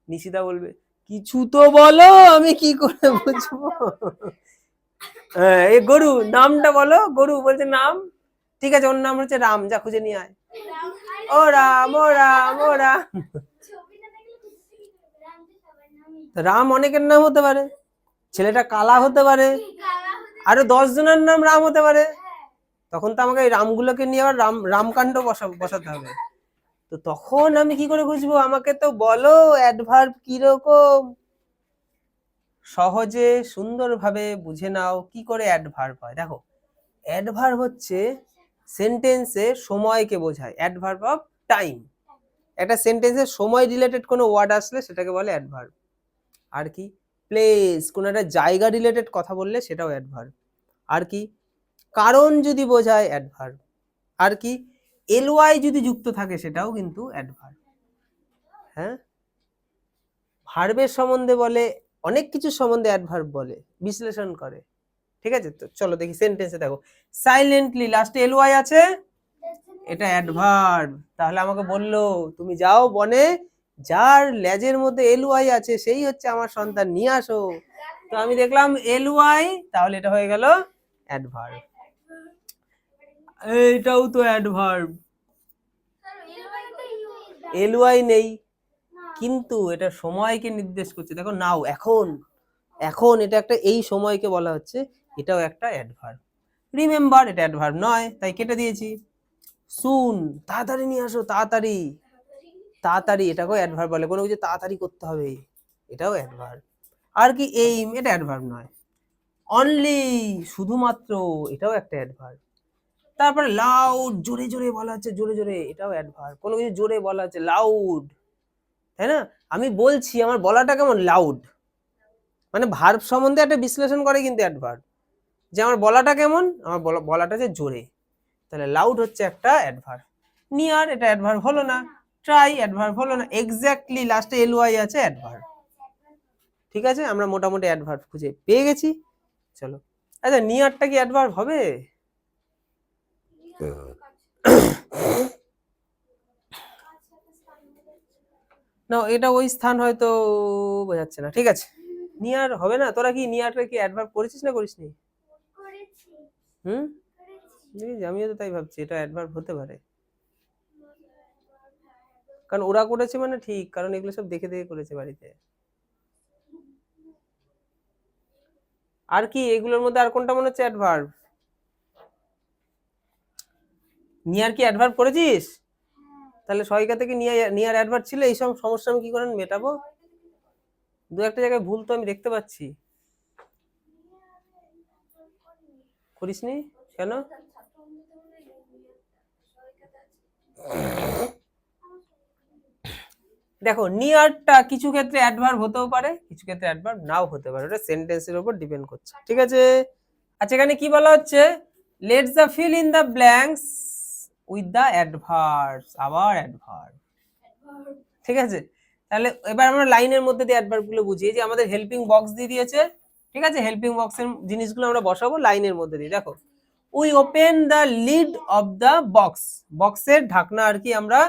Speaker 1: নিশিতা বলবে কিছু তো বলো, আমি কি করে বুঝবো? হ্যাঁ, এই গরু নামটা বলো, গরু বলছে নাম, ঠিক আছে ওর নাম হচ্ছে রাম, যা খুঁজে নিয়ে আয়। ও রাম, ও রাম, ও রাম। রাম অনেকের নাম হতে পারে, ছেলেটা কালা হতে পারে, আরো 10 জনের নাম রাম হতে পারে, তখন তো আমাকে এই রামগুলোকে নিয়ে আবার রামকাণ্ড বসাতে হবে। তো তখন আমি কি করে বুঝবো? আমাকে তো বলো অ্যাডভার্ব কিরকম, সহজে সুন্দরভাবে বুঝে নাও কি করে অ্যাডভার্ব হয়। দেখো অ্যাডভার্ব হচ্ছে সেন্টেন্সে সময়কে বোঝায়, অ্যাডভার্ব অফ টাইম। একটা সেন্টেন্সে সময় রিলেটেড কোনো ওয়ার্ড আসলে সেটাকে বলে অ্যাডভার্ব। আর কি প্লেস, কোনো একটা জায়গা রিলেটেড কথা বললে সেটাও অ্যাডভার্ব। আর কি কারণ যদি বোঝায় অ্যাডভার্ব। আর কি এলওয়াই যদি যুক্ত থাকে সেটাও কিন্তু অ্যাডভার্ব। হ্যাঁ, ভার্বের সম্বন্ধে বলে, অনেক কিছু সম্বন্ধে অ্যাডভার্ব বলে, বিশ্লেষণ করে। ঠিক আছে, তো চলো দেখি সেন্টেন্সে দেখো সাইলেন্টলি লাস্টে এলওয়াই আছে, এটা অ্যাডভার্ব। তাহলে আমাকে বললো তুমি যাও বনে, যার লেজের মধ্যে এলওয়াই আছে সেই হচ্ছে আমার সন্তান, নিয়ে আসো। তো আমি দেখলাম এলওয়াই, তাহলে এটা হয়ে গেল অ্যাডভার্ব। এইটাও তো অ্যাডভার্ব, এলওয়াই নেই কিন্তু এটা সময়কে নির্দেশ করছে। দেখো নাও, এখন, এখন এটা একটা এই সময়কে বলা হচ্ছে, এটাও একটা অ্যাডভার্ব। রিমেম্বার এটা অ্যাডভার্ব নয়, তাই কেটে দিয়েছি। সুন, তাড়াতাড়ি নিয়ে আসো, তাড়াতাড়ি, তাড়াতাড়ি এটাকেও অ্যাডভার্ব বলে, কোনো কিছু তাড়াতাড়ি করতে হবে, এটাও অ্যাডভার্ব। আর কি এইম, এটা অ্যাডভার্ব নয়। অনলি, শুধুমাত্র, এটাও একটা অ্যাডভার্ব। তারপরে লাউড, জোরে জোরে বলা হচ্ছে, জোরে জোরে, এটাও অ্যাডভার্ব। কোনো কিছু জোরে বলা হচ্ছে, লাউড, তাই না? আমি বলছি আমার বলাটা কেমন, লাউড, মানে ভার্ব সম্বন্ধে একটা বিশ্লেষণ করে কিন্তু অ্যাডভার্ব, যে আমার বলাটা কেমন, আমার বলাটা যে জোরে, তাহলে লাউড হচ্ছে একটা অ্যাডভার্ব। নিয়ার, এটা অ্যাডভার্ব হলো না। ট্রাই অ্যাডভার্ব হলো না। এক্স্যাক্টলি লাস্টে এলওয়াই আছে, অ্যাডভার্ব। ঠিক আছে, আমরা মোটামুটি অ্যাডভার্ব খুঁজে পেয়ে গেছি। চলো, আচ্ছা নিয়ারটা কি অ্যাডভার্ব হবে? না, এটা ওই স্থান হয়তো বোঝাচ্ছে না। ঠিক আছে, নিয়ার হবে না। তোরা কি নিয়ারটা কি অ্যাডভার্ব করেছিস না করিসনি? হুম, আমিও তো তাই ভাবছি, এটা অ্যাডভার্ব হতে পারে, কারণ ওরা করেছে মানে ঠিক, কারণ এগুলো সব দেখে দেখে করেছে বাড়িতে। আর কি এগুলোর মধ্যে আর কোনটা মনে হচ্ছে অ্যাডভার্ব? নিয়ার কি অ্যাডভার্ব করেছিস? তাহলে সহায়িকা থেকে নিয়ার অ্যাডভার্ব ছিল, এই সব সমস্যা আমি কি করে মেটাবো? দু একটা জায়গায় ভুল তো আমি দেখতে পাচ্ছি। করিসনি কেন? দেখো নিয়ারটা কিছু ক্ষেত্রে অ্যাডভার্ব হতেও পারে, কিছু ক্ষেত্রে অ্যাডভার্ব নাও হতে পারে, ওটা সেন্টেন্সের উপর ডিপেন্ড করছে, ঠিক আছে? আচ্ছা এখানে কি বলা হচ্ছে, let's the fill in the blanks with the adverbs, আবার অ্যাডভার্ব, ঠিক আছে? তাহলে এবার আমরা লাইনের মধ্যে দিয়ে অ্যাডভার্ব গুলো বুঝি। এই যে আমাদের হেল্পিং বক্স দিয়ে দিয়েছে, ঠিক আছে? হেল্পিং বক্সের জিনিসগুলো আমরা বসাবো লাইনের মধ্যে দিয়ে। দেখো we open the lead of the box, বক্সের ঢাকনা আর কি আমরা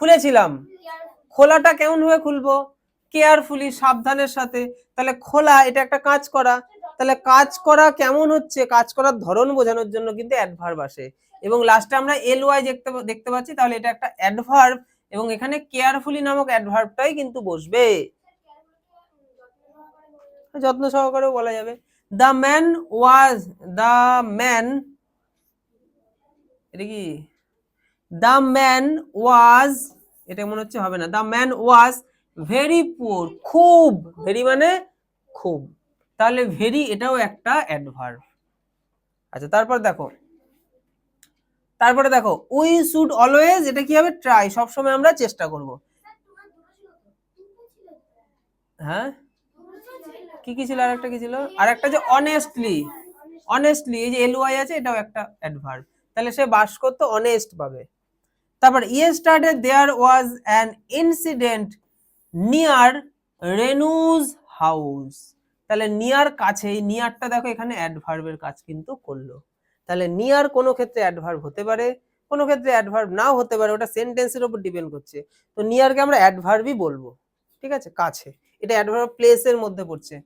Speaker 1: খুলেছিলাম। খোলাটা কেমন ভাবে খুলবো? কেয়ারফুলি, সাবধানের সাথে। তাহলে খোলা এটা একটা কাজ করা, তাহলে কাজ করা কেমন হচ্ছে, কাজ করার ধরন বোঝানোর জন্য কিন্তু অ্যাডভার্ব আসে, এবং লাস্টে আমরা এল ওয়াই দেখতে পাচ্ছি, তাহলে এটা একটা অ্যাডভার্ব, এবং এখানে কেয়ারফুলি নামক অ্যাডভার্বটাই কিন্তু বসবে। যত্ন সহকারেও বলা যাবে। The man was, the man, এটা কি দ্য ম্যান ওয়াজ, এটা মনে হচ্ছে হবে না। The man was very poor, খুব, ভেরি মানে খুব, তাহলে ভেরি এটাও একটা অ্যাডভার্ব। আচ্ছা তারপরে দেখো উই শুড অলওয়েজ, এটা কি হবে? ট্রাই, সবসময় আমরা চেষ্টা করব। হ্যাঁ কি কি ছিল, আরেকটা কি ছিল, আরেকটা যে অনেস্টলি, অনেস্টলি, এই যে এল ওয়াই আছে, এটাও একটা অ্যাডভার্ব, তাহলে সে বাস করতে অনেস্ট ভাবে। তারপর yesterday there was an incident near Renu's house, তাহলে নিয়ার কাছেই, নিয়ারটা দেখো এখানে অ্যাডভার্বের কাজ কিন্তু করলো। তাহলে নিয়ার কোনো ক্ষেত্রে অ্যাডভার্ব হতে পারে, কোনো ক্ষেত্রে অ্যাডভার্ব নাও হতে পারে, ওটা সেন্টেন্সের উপর ডিপেন্ড করছে। তো নিয়ারকে আমরা অ্যাডভার্বই বলবো, ঠিক আছে? কাছে, এটা অ্যাডভার্ব প্লেসের মধ্যে পড়ছে।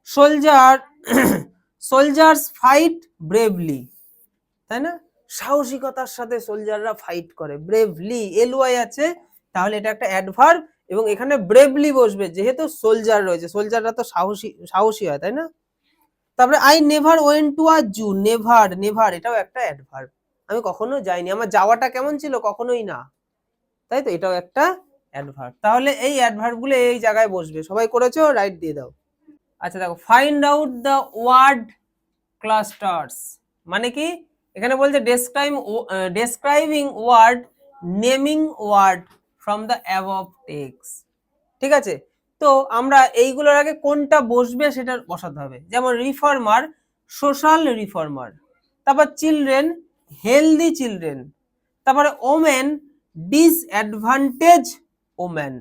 Speaker 1: সোলজার, সোলজার্স ফাইট ব্রেভলি, তাই না? সাহসিকতার সাথে সোলজাররা ফাইট করে, ব্রেভলি, এলওয়াই আছে, তাহলে এটা একটা অ্যাডভার্ব, এবং এখানে ব্রেভলি বসবে, যেহেতু সোলজার রয়েছে, সোলজাররা তো সাহসী, সাহসী হয়, তাই না? তারপরে I never went to a zoo, never, never এটাও একটা অ্যাডভার্ব, আমি কখনো যাইনি, আমার যাওয়াটা কেমন ছিল, কখনোই না, তাই তো, এটাও একটা অ্যাডভার্ব। তাহলে এই অ্যাডভার্ব গুলো এই জায়গায় বসবে, সবাই করেছো? রাইট দিয়ে দাও। আচ্ছা দেখো, find out the word clusters, মানে কি? এখানে বলছে describing word, naming word from the above text, ঠিক আছে? তো আমরা এইগুলোর আগে কোনটা বসবে সেটা বসাতে হবে। যেমন রিফর্মার, সোশ্যাল রিফর্মার। তারপর চিলড্রেন, হেলদি চিলড্রেন। তারপরে women, disadvantage women.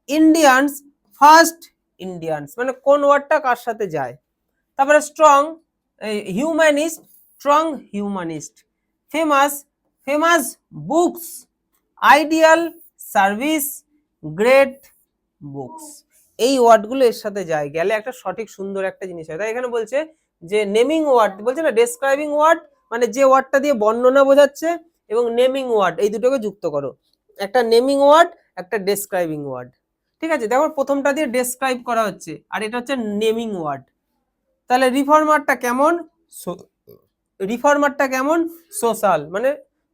Speaker 1: Indians, first Indians, মানে কোন ওয়ার্ডটা কার সাথে যায়। তারপরে strong, humanist, strong humanist. Famous, famous books. Ideal, service, great books. এই ওয়ার্ডগুলো এর সাথে যায়, গেলে একটা সঠিক সুন্দর একটা জিনিস হয়। তাই এখানে বলছে যে নেমিং ওয়ার্ড, বলছে না ডেসক্রাইবিং ওয়ার্ড, মানে যে ওয়ার্ডটা দিয়ে বর্ণনা বোঝাচ্ছে, এবং নেমিং ওয়ার্ড, এই দুটোকে যুক্ত করো, একটা নেমিং ওয়ার্ড, একটা ডেসক্রাইবিং ওয়ার্ড, ঠিক আছে? দেখো প্রথমটা দিয়ে ডেসক্রাইব করা হচ্ছে, আর এটা হচ্ছে নেমিং ওয়ার্ড। তাহলে রিফর্মারটা কেমন, রিফর্মারটা কেমন, সোশ্যাল, মানে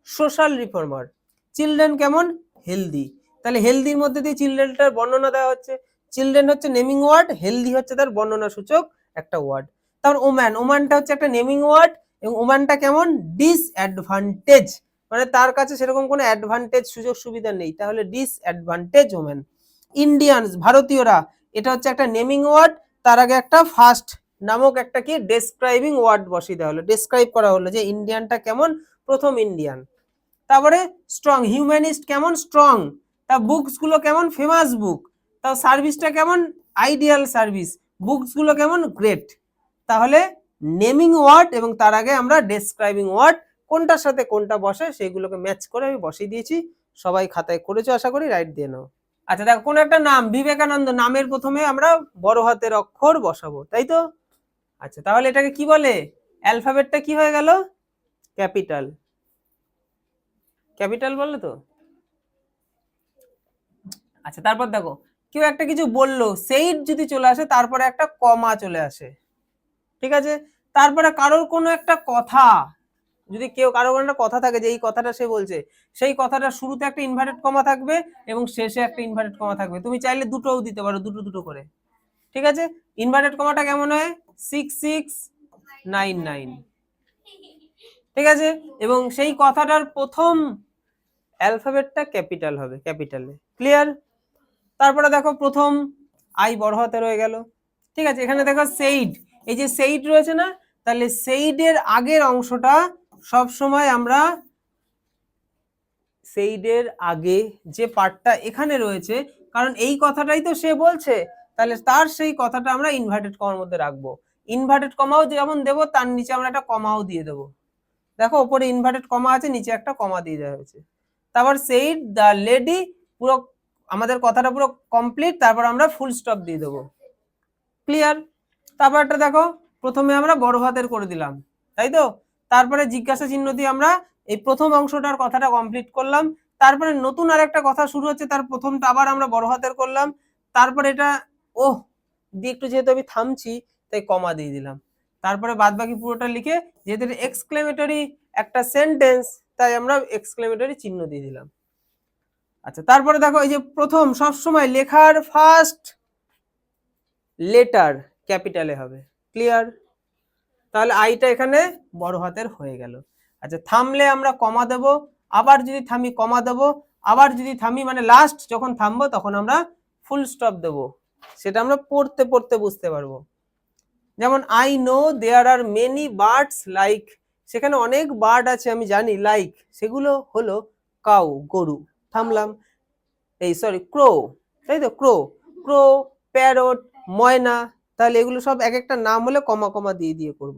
Speaker 1: সোশ্যাল রিফর্মার। চিলড্রেন কেমন, হেলদি, তাহলে হেলদির মধ্যে দিয়ে চিলড্রেনটার বর্ণনা দেওয়া হচ্ছে। চিলড্রেন হচ্ছে নেমিং ওয়ার্ড, হেলদি হচ্ছে তার বর্ণনা সূচক একটা ওয়ার্ড। তারপর ওম্যান, ওম্যানটা হচ্ছে একটা নেমিং ওয়ার্ড, এবং ওম্যানটা কেমন, ডিসঅ্যাডভান্টেজ, মানে তার কাছে সেরকম কোনো অ্যাডভান্টেজ, সুযোগ সুবিধা নেই, তাহলে ডিসঅ্যাডভান্টেজ ওম্যান। ইন্ডিয়ানস, ভারতীয়রা, এটা হচ্ছে একটা নেমিং ওয়ার্ড, তার আগে একটা ফার্স্ট নামক একটা কি ডেসক্রাইবিং ওয়ার্ড বসিয়ে দেওয়া হলো, ডেসক্রাইব করা হলো যে ইন্ডিয়ানটা কেমন, প্রথম ইন্ডিয়ান। তারপরে স্ট্রং, হিউম্যানিস্ট কেমন, স্ট্রং। তা বুকস গুলো কেমন, ফেমাস বুক। তাও সার্ভিসটা কেমন, আইডিয়াল সার্ভিস। বুকস গুলো কেমন, গ্রেট। তাহলে নেমিং ওয়ার্ড এবং তার আগে আমরা ডেসক্রাইবিং ওয়ার্ড, কোনটার সাথে কোনটা বসে সেগুলোকে ম্যাচ করে আমি বসিয়ে দিয়েছি। সবাই খাতায় করেছো আশা করি, রাইট দিয়ে নাও। আচ্ছা দেখো, কোন একটা নাম, বিবেকানন্দ, নামের প্রথমে আমরা বড় হাতের অক্ষর বসাবো, তাই তো? আচ্ছা তাহলে এটাকে কি বলে, অ্যালফাবেটটা কি হয়ে গেল, ক্যাপিটাল, ক্যাপিটাল বলে তো। আচ্ছা তারপর দেখো, কেউ একটা কিছু বললো, সেইট যদি চলে আসে, তারপরে একটা কমা চলে আসে, ঠিক আছে? তারপরে কারোর কোনো একটা কথা, যদি কেউ কারো কোনো একটা কথা থাকে যে এই কথাটা সে বলছে, সেই কথাটা শুরুতে একটা ইনভার্টেড কমা থাকবে এবং শেষে একটা ইনভার্টেড কমা থাকবে। তুমি চাইলে দুটোও দিতে পারো, দুটো দুটো করে, ঠিক আছে। ইনভার্টেড কমাটা কেমন হয়? 6699, ঠিক আছে। এবং সেই কথাটার প্রথম অ্যালফাবেটটা ক্যাপিটাল হবে, ক্যাপিটালে, ক্লিয়ার। তারপরে দেখো প্রথম আই বড় হাতে রয়ে গেল, ঠিক আছে। এখানে দেখো সেইড, এই যে সেইড রয়েছে না, তাহলে সেইডের আগের অংশটা সব সময় আমরা, সেইডের আগে যে পার্টটা এখানে রয়েছে, কারণ এই কথাটাই তো সে বলছে, তাহলে তার সেই কথাটা আমরা ইনভার্টেড কমার মধ্যে রাখবো। ইনভার্টেড কমাও যেমন দেবো, তার নিচে আমরা একটা কমাও দিয়ে দেবো। দেখো ওপরে ইনভার্টেড কমা আছে, নিচে একটা কমা দিয়ে দেওয়া হয়েছে। তারপর সেইড দ্য লেডি, পুরো আমাদের কথাটা পুরো কমপ্লিট, তারপর আমরা ফুল স্টপ দিয়ে দেবো, ক্লিয়ার। তারপর একটা দেখো, প্রথমে আমরা বড় হাতের করে দিলাম, তাই তো। তারপরে জিজ্ঞাসা চিহ্ন দিয়ে আমরা এই প্রথম অংশটার কথাটা কমপ্লিট করলাম। তারপরে নতুন আরেকটা কথা শুরু হচ্ছে, তার প্রথমটা আবার আমরা বড় হাতের করলাম। তারপর এটা ওহ দিয়ে একটু, যেহেতু আমি থামছি তাই কমা দিয়ে দিলাম। তারপরে বাদ বাকি পুরোটা লিখে, যেহেতু এক্সক্লেমেটরি একটা সেন্টেন্স, তাই আমরা এক্সক্লেমেটরি চিহ্ন দিয়ে দিলাম। আচ্ছা, তারপরে দেখো এই যে প্রথম সবসময় লেখার ফার্স্ট লেটার ক্যাপিটালে হবে, ক্লিয়ার। তাহলে আইটা এখানে বড় হাতের হয়ে গেল। আচ্ছা, থামলে আমরা কমা দেব, আবার যদি থামি কমা দেব, আবার যদি থামি মানে লাস্ট যখন থামবো তখন আমরা ফুল স্টপ দেব। সেটা আমরা পড়তে পড়তে বুঝতে পারবো। যেমন I know there are many birds like, সেখানে অনেক বার্ড আছে আমি জানি, লাইক সেগুলো হলো কাউ গরু, থামলাম। এই সরি ক্রো, তাই তো, ক্রো, ক্রো, প্যারট, ময়না, তাহলে এগুলো সব এক একটা নাম হলে কমা কমা দিয়ে দিয়ে করব,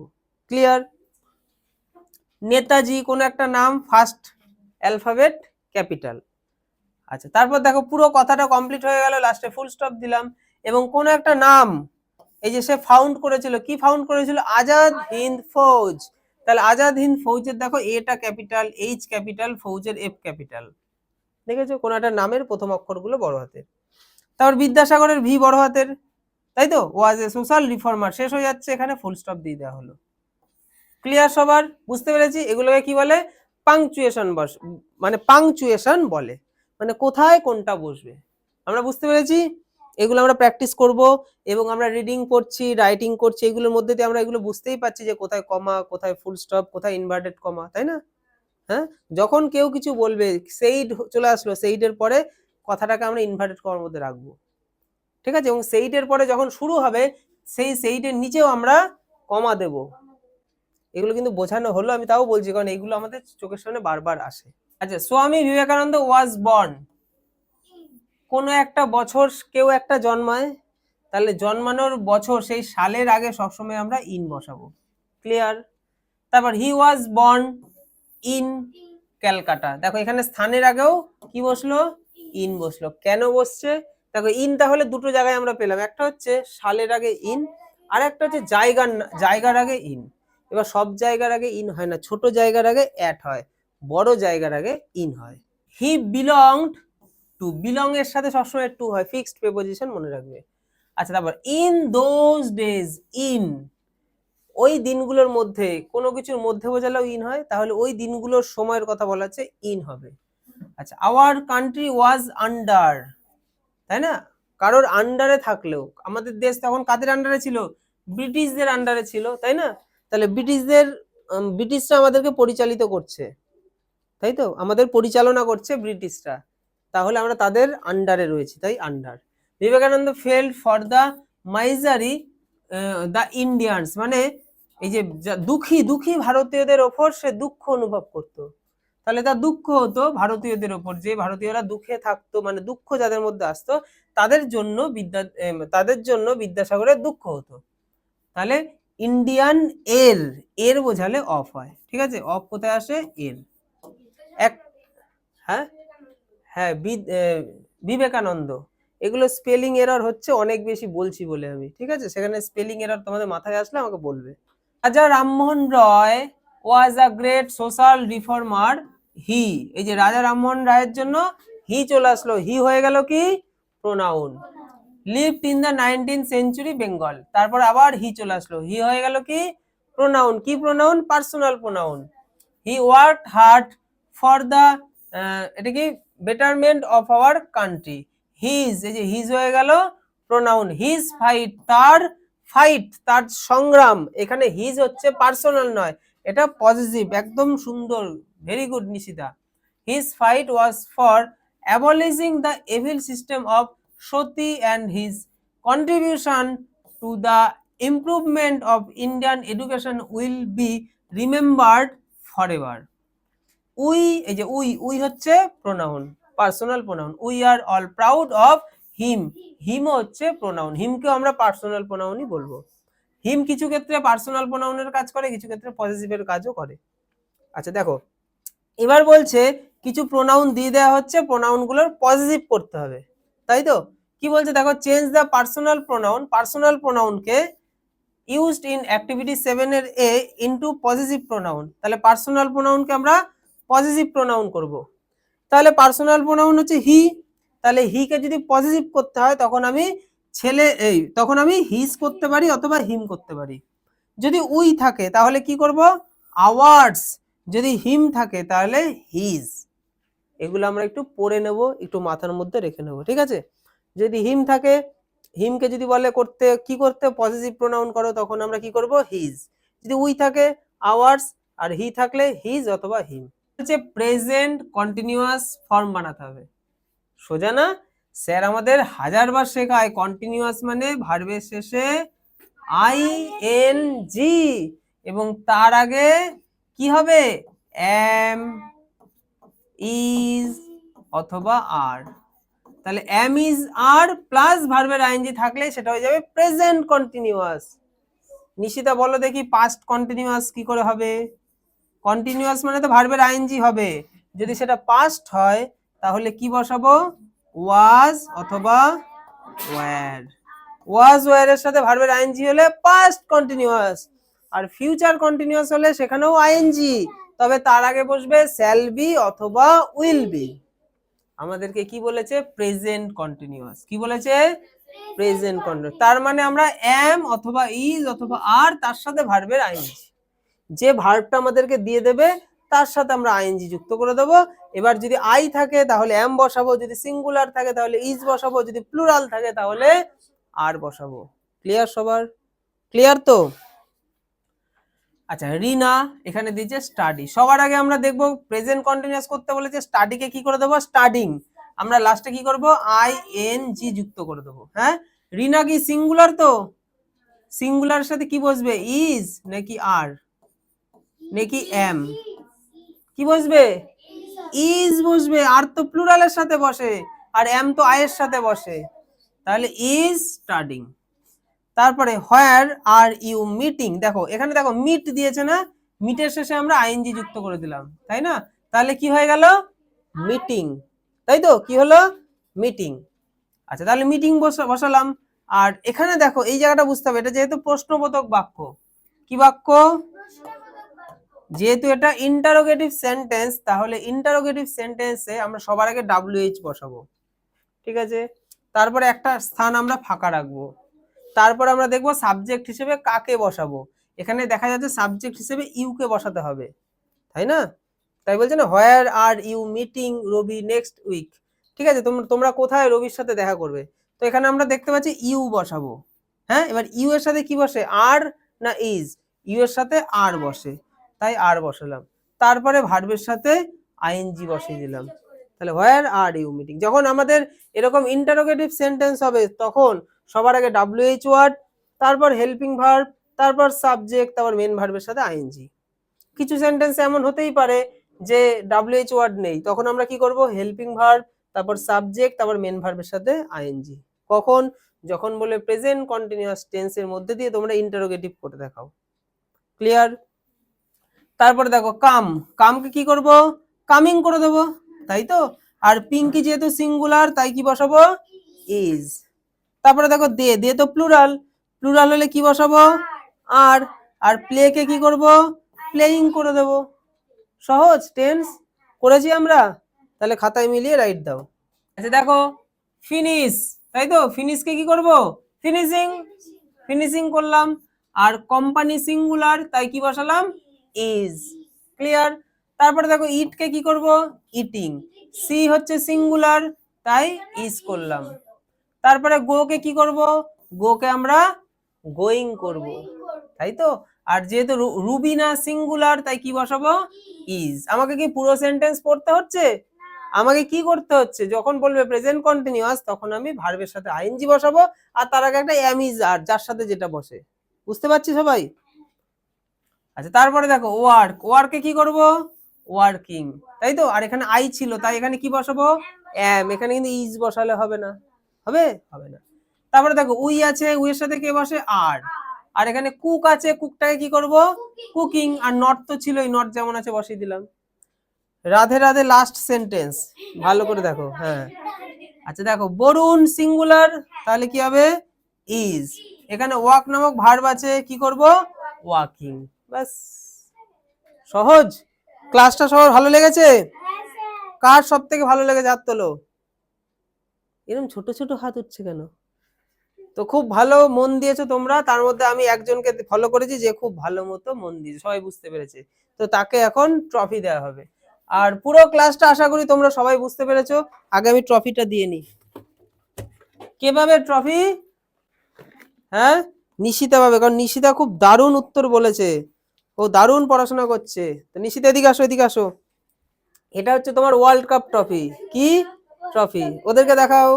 Speaker 1: ক্লিয়ার। নেতাজি কোন একটা নাম, ফার্স্ট অ্যালফাবেট ক্যাপিটাল। আচ্ছা, তারপর দেখো পুরো কথাটা কমপ্লিট হয়ে গেল, লাস্টে ফুল স্টপ দিলাম। এবং কোন একটা নাম, এই যে সে ফাউন্ড করেছিল, কি ফাউন্ড করেছিল? আজাদ হিন্দ ফৌজ। তাহলে আজাদ হিন্দ ফৌজের দেখো এটা ক্যাপিটাল, এইচ ক্যাপিটাল, ফৌজের এফ ক্যাপিটাল, দেখেছো কোন একটা নামের প্রথম অক্ষরগুলো বড় হাতের। তারপর বিদ্যাসাগরের ভি বড় হাতের, তাই তো, ওয়াজ এ সোশ্যাল রিফর্মার, শেষ হয়ে যাচ্ছে, এখানে ফুল স্টপ দিয়ে দেওয়া হলো, ক্লিয়ার। সবার বুঝতে পেরেছি? এগুলোকে কি বলে? পাংচুয়েশন মানে পাংচুয়েশন বলে, মানে কোথায় কোনটা বসবে। আমরা বুঝতে পেরেছি? এগুলো আমরা প্র্যাকটিস করব, এবং আমরা রিডিং করছি, রাইটিং করছি, এগুলোর মধ্যে দিয়ে আমরা এগুলো বুঝতেই পারছি যে কোথায় কমা, কোথায় ফুল স্টপ, কোথায় ইনভার্টেড কমা, তাই না? হ্যাঁ, যখন কেউ কিছু বলবে, সেইড চলে আসলো, সেইডের পরে কথাটাকে আমরা ইনভার্টেড কমার মধ্যে রাখবো, ঠিক আছে। এবং সেইডের পরে যখন শুরু হবে, সেই সেইডের নিচেও আমরা কমা দেব। এগুলো কিন্তু বোঝানো হলো, আমি তাও বলছি কারণ এগুলো আমাদের চোখের সামনে বারবার আসে। আচ্ছা, স্বামী বিবেকানন্দ ওয়াজ বর্ন, কোনো একটা বছর কেউ একটা জন্মায়, তাহলে জন্মানোর বছর সেই সালের আগে সবসময় আমরা ইন বসাবো, ক্লিয়ার। তারপর হি ওয়াজ বর্ন ইন ক্যালকাটা, দেখো এখানে স্থানের আগেও কি বসলো? ইন বসলো। কেন বসছে? দেখো ইন তাহলে দুটো জায়গায় আমরা পেলাম, একটা হচ্ছে সালের আগে ইন, আর একটা হচ্ছে জায়গার আগে ইন। এবার সব জায়গার আগে ইন হয় না, ছোট জায়গার আগে অ্যাট হয়, বড় জায়গার আগে ইন হয়। হি বিলংড টু, বিলং এর সাথে সবসময় টু হয়, ফিক্সড প্রিপোজিশন, মনে রাখবে। আচ্ছা, তারপর ইন দোজ ডেজ, ইন ওই দিনগুলোর মধ্যে, কোনো কিছুর মধ্যে বোঝালেও ইন হয়, তাহলে ওই দিনগুলোর সময়ের কথা বলা হচ্ছে, ইন হবে। আচ্ছা, আওয়ার কান্ট্রি ওয়াজ আন্ডার, তাই না, কারোর আন্ডারে থাকলেও, আমাদের দেশ তখন কাদের আন্ডারে ছিল? ব্রিটিশদের আন্ডারে ছিল, তাই না। তাহলে ব্রিটিশরা আমাদেরকে পরিচালিত করছে, তাই তো, আমাদের পরিচালনা করছে ব্রিটিশরা, তাহলে আমরা তাদের আন্ডারে রয়েছি, তাই under. Vivekananda felt for the misery the Indians, মানে এই যে দুঃখী দুঃখী ভারতীয়দের ওপর সে দুঃখ অনুভব করতো, তাহলে তার দুঃখ হতো ভারতীয়দের ওপর, যে ভারতীয়রা দুঃখে থাকতো, মানে দুঃখ যাদের মধ্যে আসতো, তাদের জন্য বিদ্যাসাগরের দুঃখ হতো। তাহলে ইন্ডিয়ান এর, এর বোঝালে অফ হয়, ঠিক আছে। অফ কোথায় আসে? এর। এক, হ্যাঁ হ্যাঁ, বিবেকানন্দ, এগুলো স্পেলিং এরর হচ্ছে, অনেক বেশি বলছি বলে আমি, ঠিক আছে। সেখানে স্পেলিং এরর তোমাদের মাথায় আসলে আমাকে বলবে। রাজা রামমোহন রয় ওয়াজ আ গ্রেট সোশ্যাল রিফর্মার, হি, এই যে রাজা রামমোহন রায়ের জন্য হি চলে আসলো, হি হয়ে গেল কি? Pronoun. Lived in the 19th century Bengal, তারপর আবার হি চলে আসলো, হি হয়ে গেল কি? প্রোনাউন। কি pronoun? Personal pronoun. He worked hard for the এটা কি betterment of our country. His, এই যে হিজ হয়ে গেল প্রোনাউন, হিজ ফাইট, তার সংগ্রাম, এখানে হিজ হচ্ছে পার্সোনাল নয়, এটা পজিটিভ, একদম সুন্দর, very good Nishita. His fight was for abolishing the evil system of sati and his contribution to the improvement of Indian education will be remembered forever. We, এই যে উই হচ্ছে pronoun, personal pronoun, we are all proud of him, him হচ্ছে pronoun, হিমকেও আমরা personal প্রোনাউনই বলবো। হিম কিছু ক্ষেত্রে personal প্রোনাউনের কাজ করে, কিছু ক্ষেত্রে পজিটিভের কাজও করে। আচ্ছা দেখো, এবার বলছে কিছু প্রোনাউন দিয়ে দেওয়া হচ্ছে, প্রোনাউনগুলোর পজিটিভ করতে হবে, তাই তো? কি বলছে দেখো, চেঞ্জ দ্য পার্সোনাল প্রোনাউনকে ইউজড ইন অ্যাক্টিভিটি 7 এর এ ইনটু পজিটিভ প্রোনাউন। তাহলে পার্সোনাল প্রোনাউনকে আমরা পজিটিভ প্রোনাউন করব। তাহলে পার্সোনাল প্রোনাউন হচ্ছে হি, তাহলে হি কে যদি পজিটিভ করতে হয় তখন আমি তখন আমি হিজ করতে পারি অথবা হিম করতে পারি। যদি উই থাকে তাহলে কি করব, আওয়ার্স, যদি হিম থাকে তাহলে হিজ। এগুলো আমরা একটু পড়ে নেব, একটু মাথার মধ্যে রেখে নেব, ঠিক আছে? যদি হিম থাকে, হিমকে যদি বলে কি করতে পজিটিভ প্রোনাউন করো, তখন আমরা কি করব, হিজ। যদি উই থাকে আওয়ার্স, আর হি থাকলে হিজ অথবা হিম। হচ্ছে প্রেজেন্ট কন্টিনিউয়াস ফর্ম বানাতে হবে। সোজা না? স্যার আমাদের হাজারবার শেখায়, কন্টিনিউয়াস মানে ভার্বের শেষে আইএনজি এবং তার আগে কি হবে, এম, ইজ অথবা আর। তাহলে এম, ইজ, আর প্লাস ভার্বের আইএনজি থাকলে সেটা হয়ে যাবে প্রেজেন্ট কন্টিনিউয়াস। নিশিতা বলো দেখি, পাস্ট কন্টিনিউয়াস কি করে হবে? কন্টিনিউয়াস মানে তো ভার্বের আইএনজি হবে, যদি সেটা পাস্ট হয় তাহলে কি বসাবো, ওয়াজ অথবা ওয়্যার। ওয়াজ ওয়্যার এর সাথে ভার্বের আইএনজি হলে পাস্ট কন্টিনিউয়াস, আর ফিউচার কন্টিনিউয়াস হলে সেখানেও আইএনজি, তবে তার আগে বসবে শ্যাল বি অথবা উইল বি। আমাদেরকে কি বলেছে, প্রেজেন্ট কন্টিনিউয়াস। কি বলেছে, প্রেজেন্ট কন্টিনিউয়াস। তার মানে আমরা এম অথবা ইজ অথবা আর, তার সাথে ভার্বের আইএনজি, যে ভার্বটা আমাদেরকে দিয়ে দেবে তার সাথে আমরা আইএনজি যুক্ত করে দেবো। এবার যদি আই থাকে তাহলে এম বসাবো, যদি সিঙ্গুলার থাকে তাহলে ইজ বসাবো, যদি প্লুরাল থাকে তাহলে আর বসাবো। ক্লিয়ার সবার? ক্লিয়ার তো? আচ্ছা, রিনা এখানে দিয়েছে স্টাডি। সবার আগে আমরা দেখবো প্রেজেন্ট কন্টিনিউয়াস করতে বলেছে, স্টাডিকে কি করে দেবো, স্টাডিং। আমরা লাস্টে কি করব, আইএনজি যুক্ত করে দেবো। হ্যাঁ, রিনা কি সিঙ্গুলার তো? সিঙ্গুলারের সাথে কি বসবে, ইজ নাকি আর নাকি এম? কি বসবে, ইজ বসবে। আর তো প্লুরালের সাথে বসে, আর এম তো আই এর সাথে বসে, তাহলে ইজ স্টাডিং। তারপরে হোয়ার আর ইউ মিটিং, দেখো এখানে দেখো মিট দিয়েছে না, মিটের শেষে আমরা আইএনজি যুক্ত করে দিলাম, তাই না? তাহলে কি হয়ে গেল, মিটিং, তাই তো? কি হলো, মিটিং। আচ্ছা, তাহলে মিটিং বসালাম। আর এখানে দেখো এই জায়গাটা বুঝতে হবে, এটা যেহেতু প্রশ্নবোধক বাক্য, কি বাক্য, যেহেতু এটা ইন্টারোগেটিভ সেন্টেন্স, তাহলে ইন্টারোগেটিভ সেন্টেন্সে আমরা সবার আগে WH বসাবো, ঠিক আছে? তারপরে একটা স্থান আমরা ফাঁকা রাখবো, তারপর আমরা দেখবো সাবজেক্ট হিসেবে কাকে বসাবো। এখানে দেখা যাচ্ছে সাবজেক্ট হিসেবে ইউ কে বসাতে হবে, তাই না? তাই বলছে না, where are you meeting Ravi next week, ঠিক আছে? তোমরা কোথায় রবির সাথে দেখা করবে, তো এখানে আমরা দেখতে পাচ্ছি ইউ বসাবো। হ্যাঁ, এবার ইউ এর সাথে কি বসে, আর না ইজ? ইউ এর সাথে আর বসে, তাই আর বসালাম। তারপরে ভার্বের সাথে আইএনজি বসিয়ে দিলাম, তাহলে হোয়ার আর ইউ মিটিং। যখন আমাদের এরকম ইন্টারোগেটিভ সেন্টেন্স হবে তখন সবার আগে WH ওয়ার্ড, তারপর হেল্পিং ভার্ব, তারপর সাবজেক্ট, তারপর মেন ভার্বের সাথে আইএনজি। কিছু সেন্টেন্স এমন হতেই পারে যে WH ওয়ার্ড নেই, তখন আমরা কি করব, হেল্পিং ভার্ব, তারপর সাবজেক্ট, তারপর মেন ভার্বের সাথে আইএনজি। কখন, যখন বলে প্রেজেন্ট কন্টিনিউয়াস টেন্সের মধ্যে দিয়ে তোমরা ইন্টারোগেটিভ করে দেখাও। ক্লিয়ার? তারপরে দেখো কামকে কি করব, কামিং করে দেবো, তাই তো? আর পিঙ্কি যেহেতু সিঙ্গুলার তাই কি বসাবো, ইজ। তারপরে দেখো দে তো প্লুরাল হলে কি বসাবো, আর। আর প্লে কে কি করব, প্লেইং করে দেব। সহজ টেন্স করেছি আমরা, তাহলে খাতায় মিলিয়ে রাইট দাও। আচ্ছা দেখো, ফিনিশ, তাই তো? ফিনিশকে কি করব, ফিনিশিং করলাম। আর কোম্পানি সিঙ্গুলার তাই কি বসালাম, ইজ। ক্লিয়ার? তারপরে দেখো ইট কে কি করব, ইটিং। সি হচ্ছে সিঙ্গুলার, তাই ইজ করলাম। তারপরে গো কে কি করব, গো কে আমরা গোয়িং করব, তাই তো। আর যেহেতু রুবিনা সিঙ্গুলার, তাই কি বসাবো, ইজ। আমাকে কি পুরো সেন্টেন্স পড়তে হচ্ছে? আমাকে কি করতে হচ্ছে, যখন বলবে প্রেজেন্ট কন্টিনিউয়াস তখন আমি ভার্বের সাথে আইএনজি বসাবো, আর তার আগে একটা এম ইজ আর, যার সাথে যেটা বসে। বুঝতে পারছি সবাই? আচ্ছা, তারপরে দেখো ওয়ার্ক, ওয়ার্কে কি করব, ওয়ার্কিং, তাই তো। আর এখানে আই ছিল, তাই এখানে কি বসাবো, এম। এখানে কিন্তু ইজ বসালে হবে না, হবে হবে না। তারপরে দেখো উই আছে, উই এর সাথে কে বসে, আর। আর এখানে কুক আছে, কুকটাকে কি করব, কুকিং। আর নট তো ছিলই, নট যেমন আছে বসিয়ে দিলাম। রাধে রাধে লাস্ট সেন্টেন্স, ভালো করে দেখো। হ্যাঁ, আচ্ছা দেখো বরুণ সিঙ্গুলার, তাহলে কি হবে, ইজ। এখানে ওয়াক নামক ভার্ব আছে, কি করব, ওয়াকিং। বাস, সহজ। ক্লাসটা সবার ভালো লেগেছে? কার সব থেকে ভালো লেগেছে হাত তোলো। এরকম ছোট ছোট হাত উঠছে কেন? তো খুব ভালো মন দিয়েছো তোমরা, তার মধ্যে আমি একজনকে ফলো করেছি যে খুব ভালো মতো মন দিয়েছে, সবাই বুঝতে পেরেছে। তো তাকে এখন ট্রফি দেওয়া হবে। আর পুরো ক্লাসটা আশা করি তোমরা সবাই বুঝতে পেরেছো। আগে আমি ট্রফিটা দিয়ে নিই। কে পাবে ট্রফি? হ্যাঁ, নিশিতা পাবে, কারণ নিশিতা খুব দারুণ উত্তর বলেছে, ও দারুণ পড়াশোনা করছে। তো নিশিতা এদিকে আসো, এদিকে আসো। এটা হচ্ছে তোমার ওয়ার্ল্ড কাপ ট্রফি। কি ট্রফি? ওদেরকে দেখাও,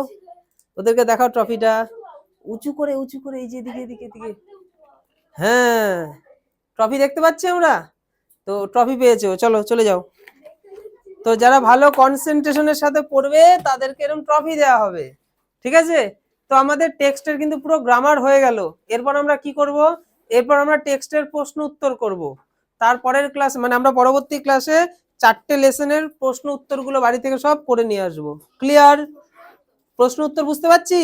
Speaker 1: ওদেরকে দেখাও ট্রফিটা। উঁচু করে, উঁচু করে, এই যে এদিকে এদিকে এদিকে। হ্যাঁ, ট্রফি দেখতে পাচ্ছি আমরা। তো ট্রফি পেয়েছো, চলো চলে যাও। তো যারা ভালো কনসেন্ট্রেশনের সাথে পড়বে তাদেরকে এরকম ট্রফি দেওয়া হবে, ঠিক আছে। তো আমাদের টেক্সটের কিন্তু পুরো গ্রামার হয়ে গেল। এরপর আমরা কি করব, এরপর আমরা টেক্সটের প্রশ্ন উত্তর করব। তারপরের ক্লাস মানে আমরা পরবর্তী ক্লাসে 4টে লেসনের প্রশ্ন উত্তরগুলো বাড়ি থেকে সব করে নিয়ে আসবো। ক্লিয়ার? প্রশ্ন উত্তর বুঝতে পারছি?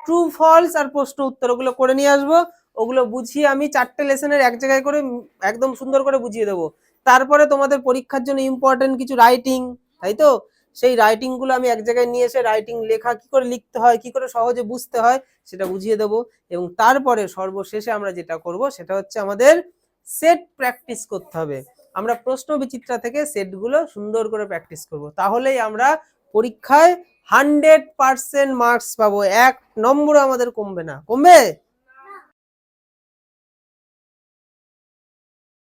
Speaker 1: ট্রু ফলস আর প্রশ্ন উত্তর ওগুলো করে নিয়ে আসবো। ওগুলো বুঝিয়ে আমি 4টে লেসনের এক জায়গায় করে একদম সুন্দর করে বুঝিয়ে দেবো। তারপরে তোমাদের পরীক্ষার জন্য ইম্পর্টেন্ট কিছু রাইটিং, তাই তো, সেই রাইটিং গুলো আমি এক জায়গায় নিয়ে এসে রাইটিং লেখা কি করে লিখতে হয়, কি করে সহজে বুঝতে হয় সেটা বুঝিয়ে দেবো। এবং তারপরে সর্বশেষে আমরা যেটা করব সেটা হচ্ছে আমাদের সেট প্র্যাকটিস করতে হবে। আমরা প্রশ্ন বিচিত্রা থেকে সেটগুলো সুন্দর করে প্র্যাকটিস করব, তাহলেই আমরা পরীক্ষায় 100% মার্কস পাবো। 1 নম্বর আমাদের কমবে না, কমবে?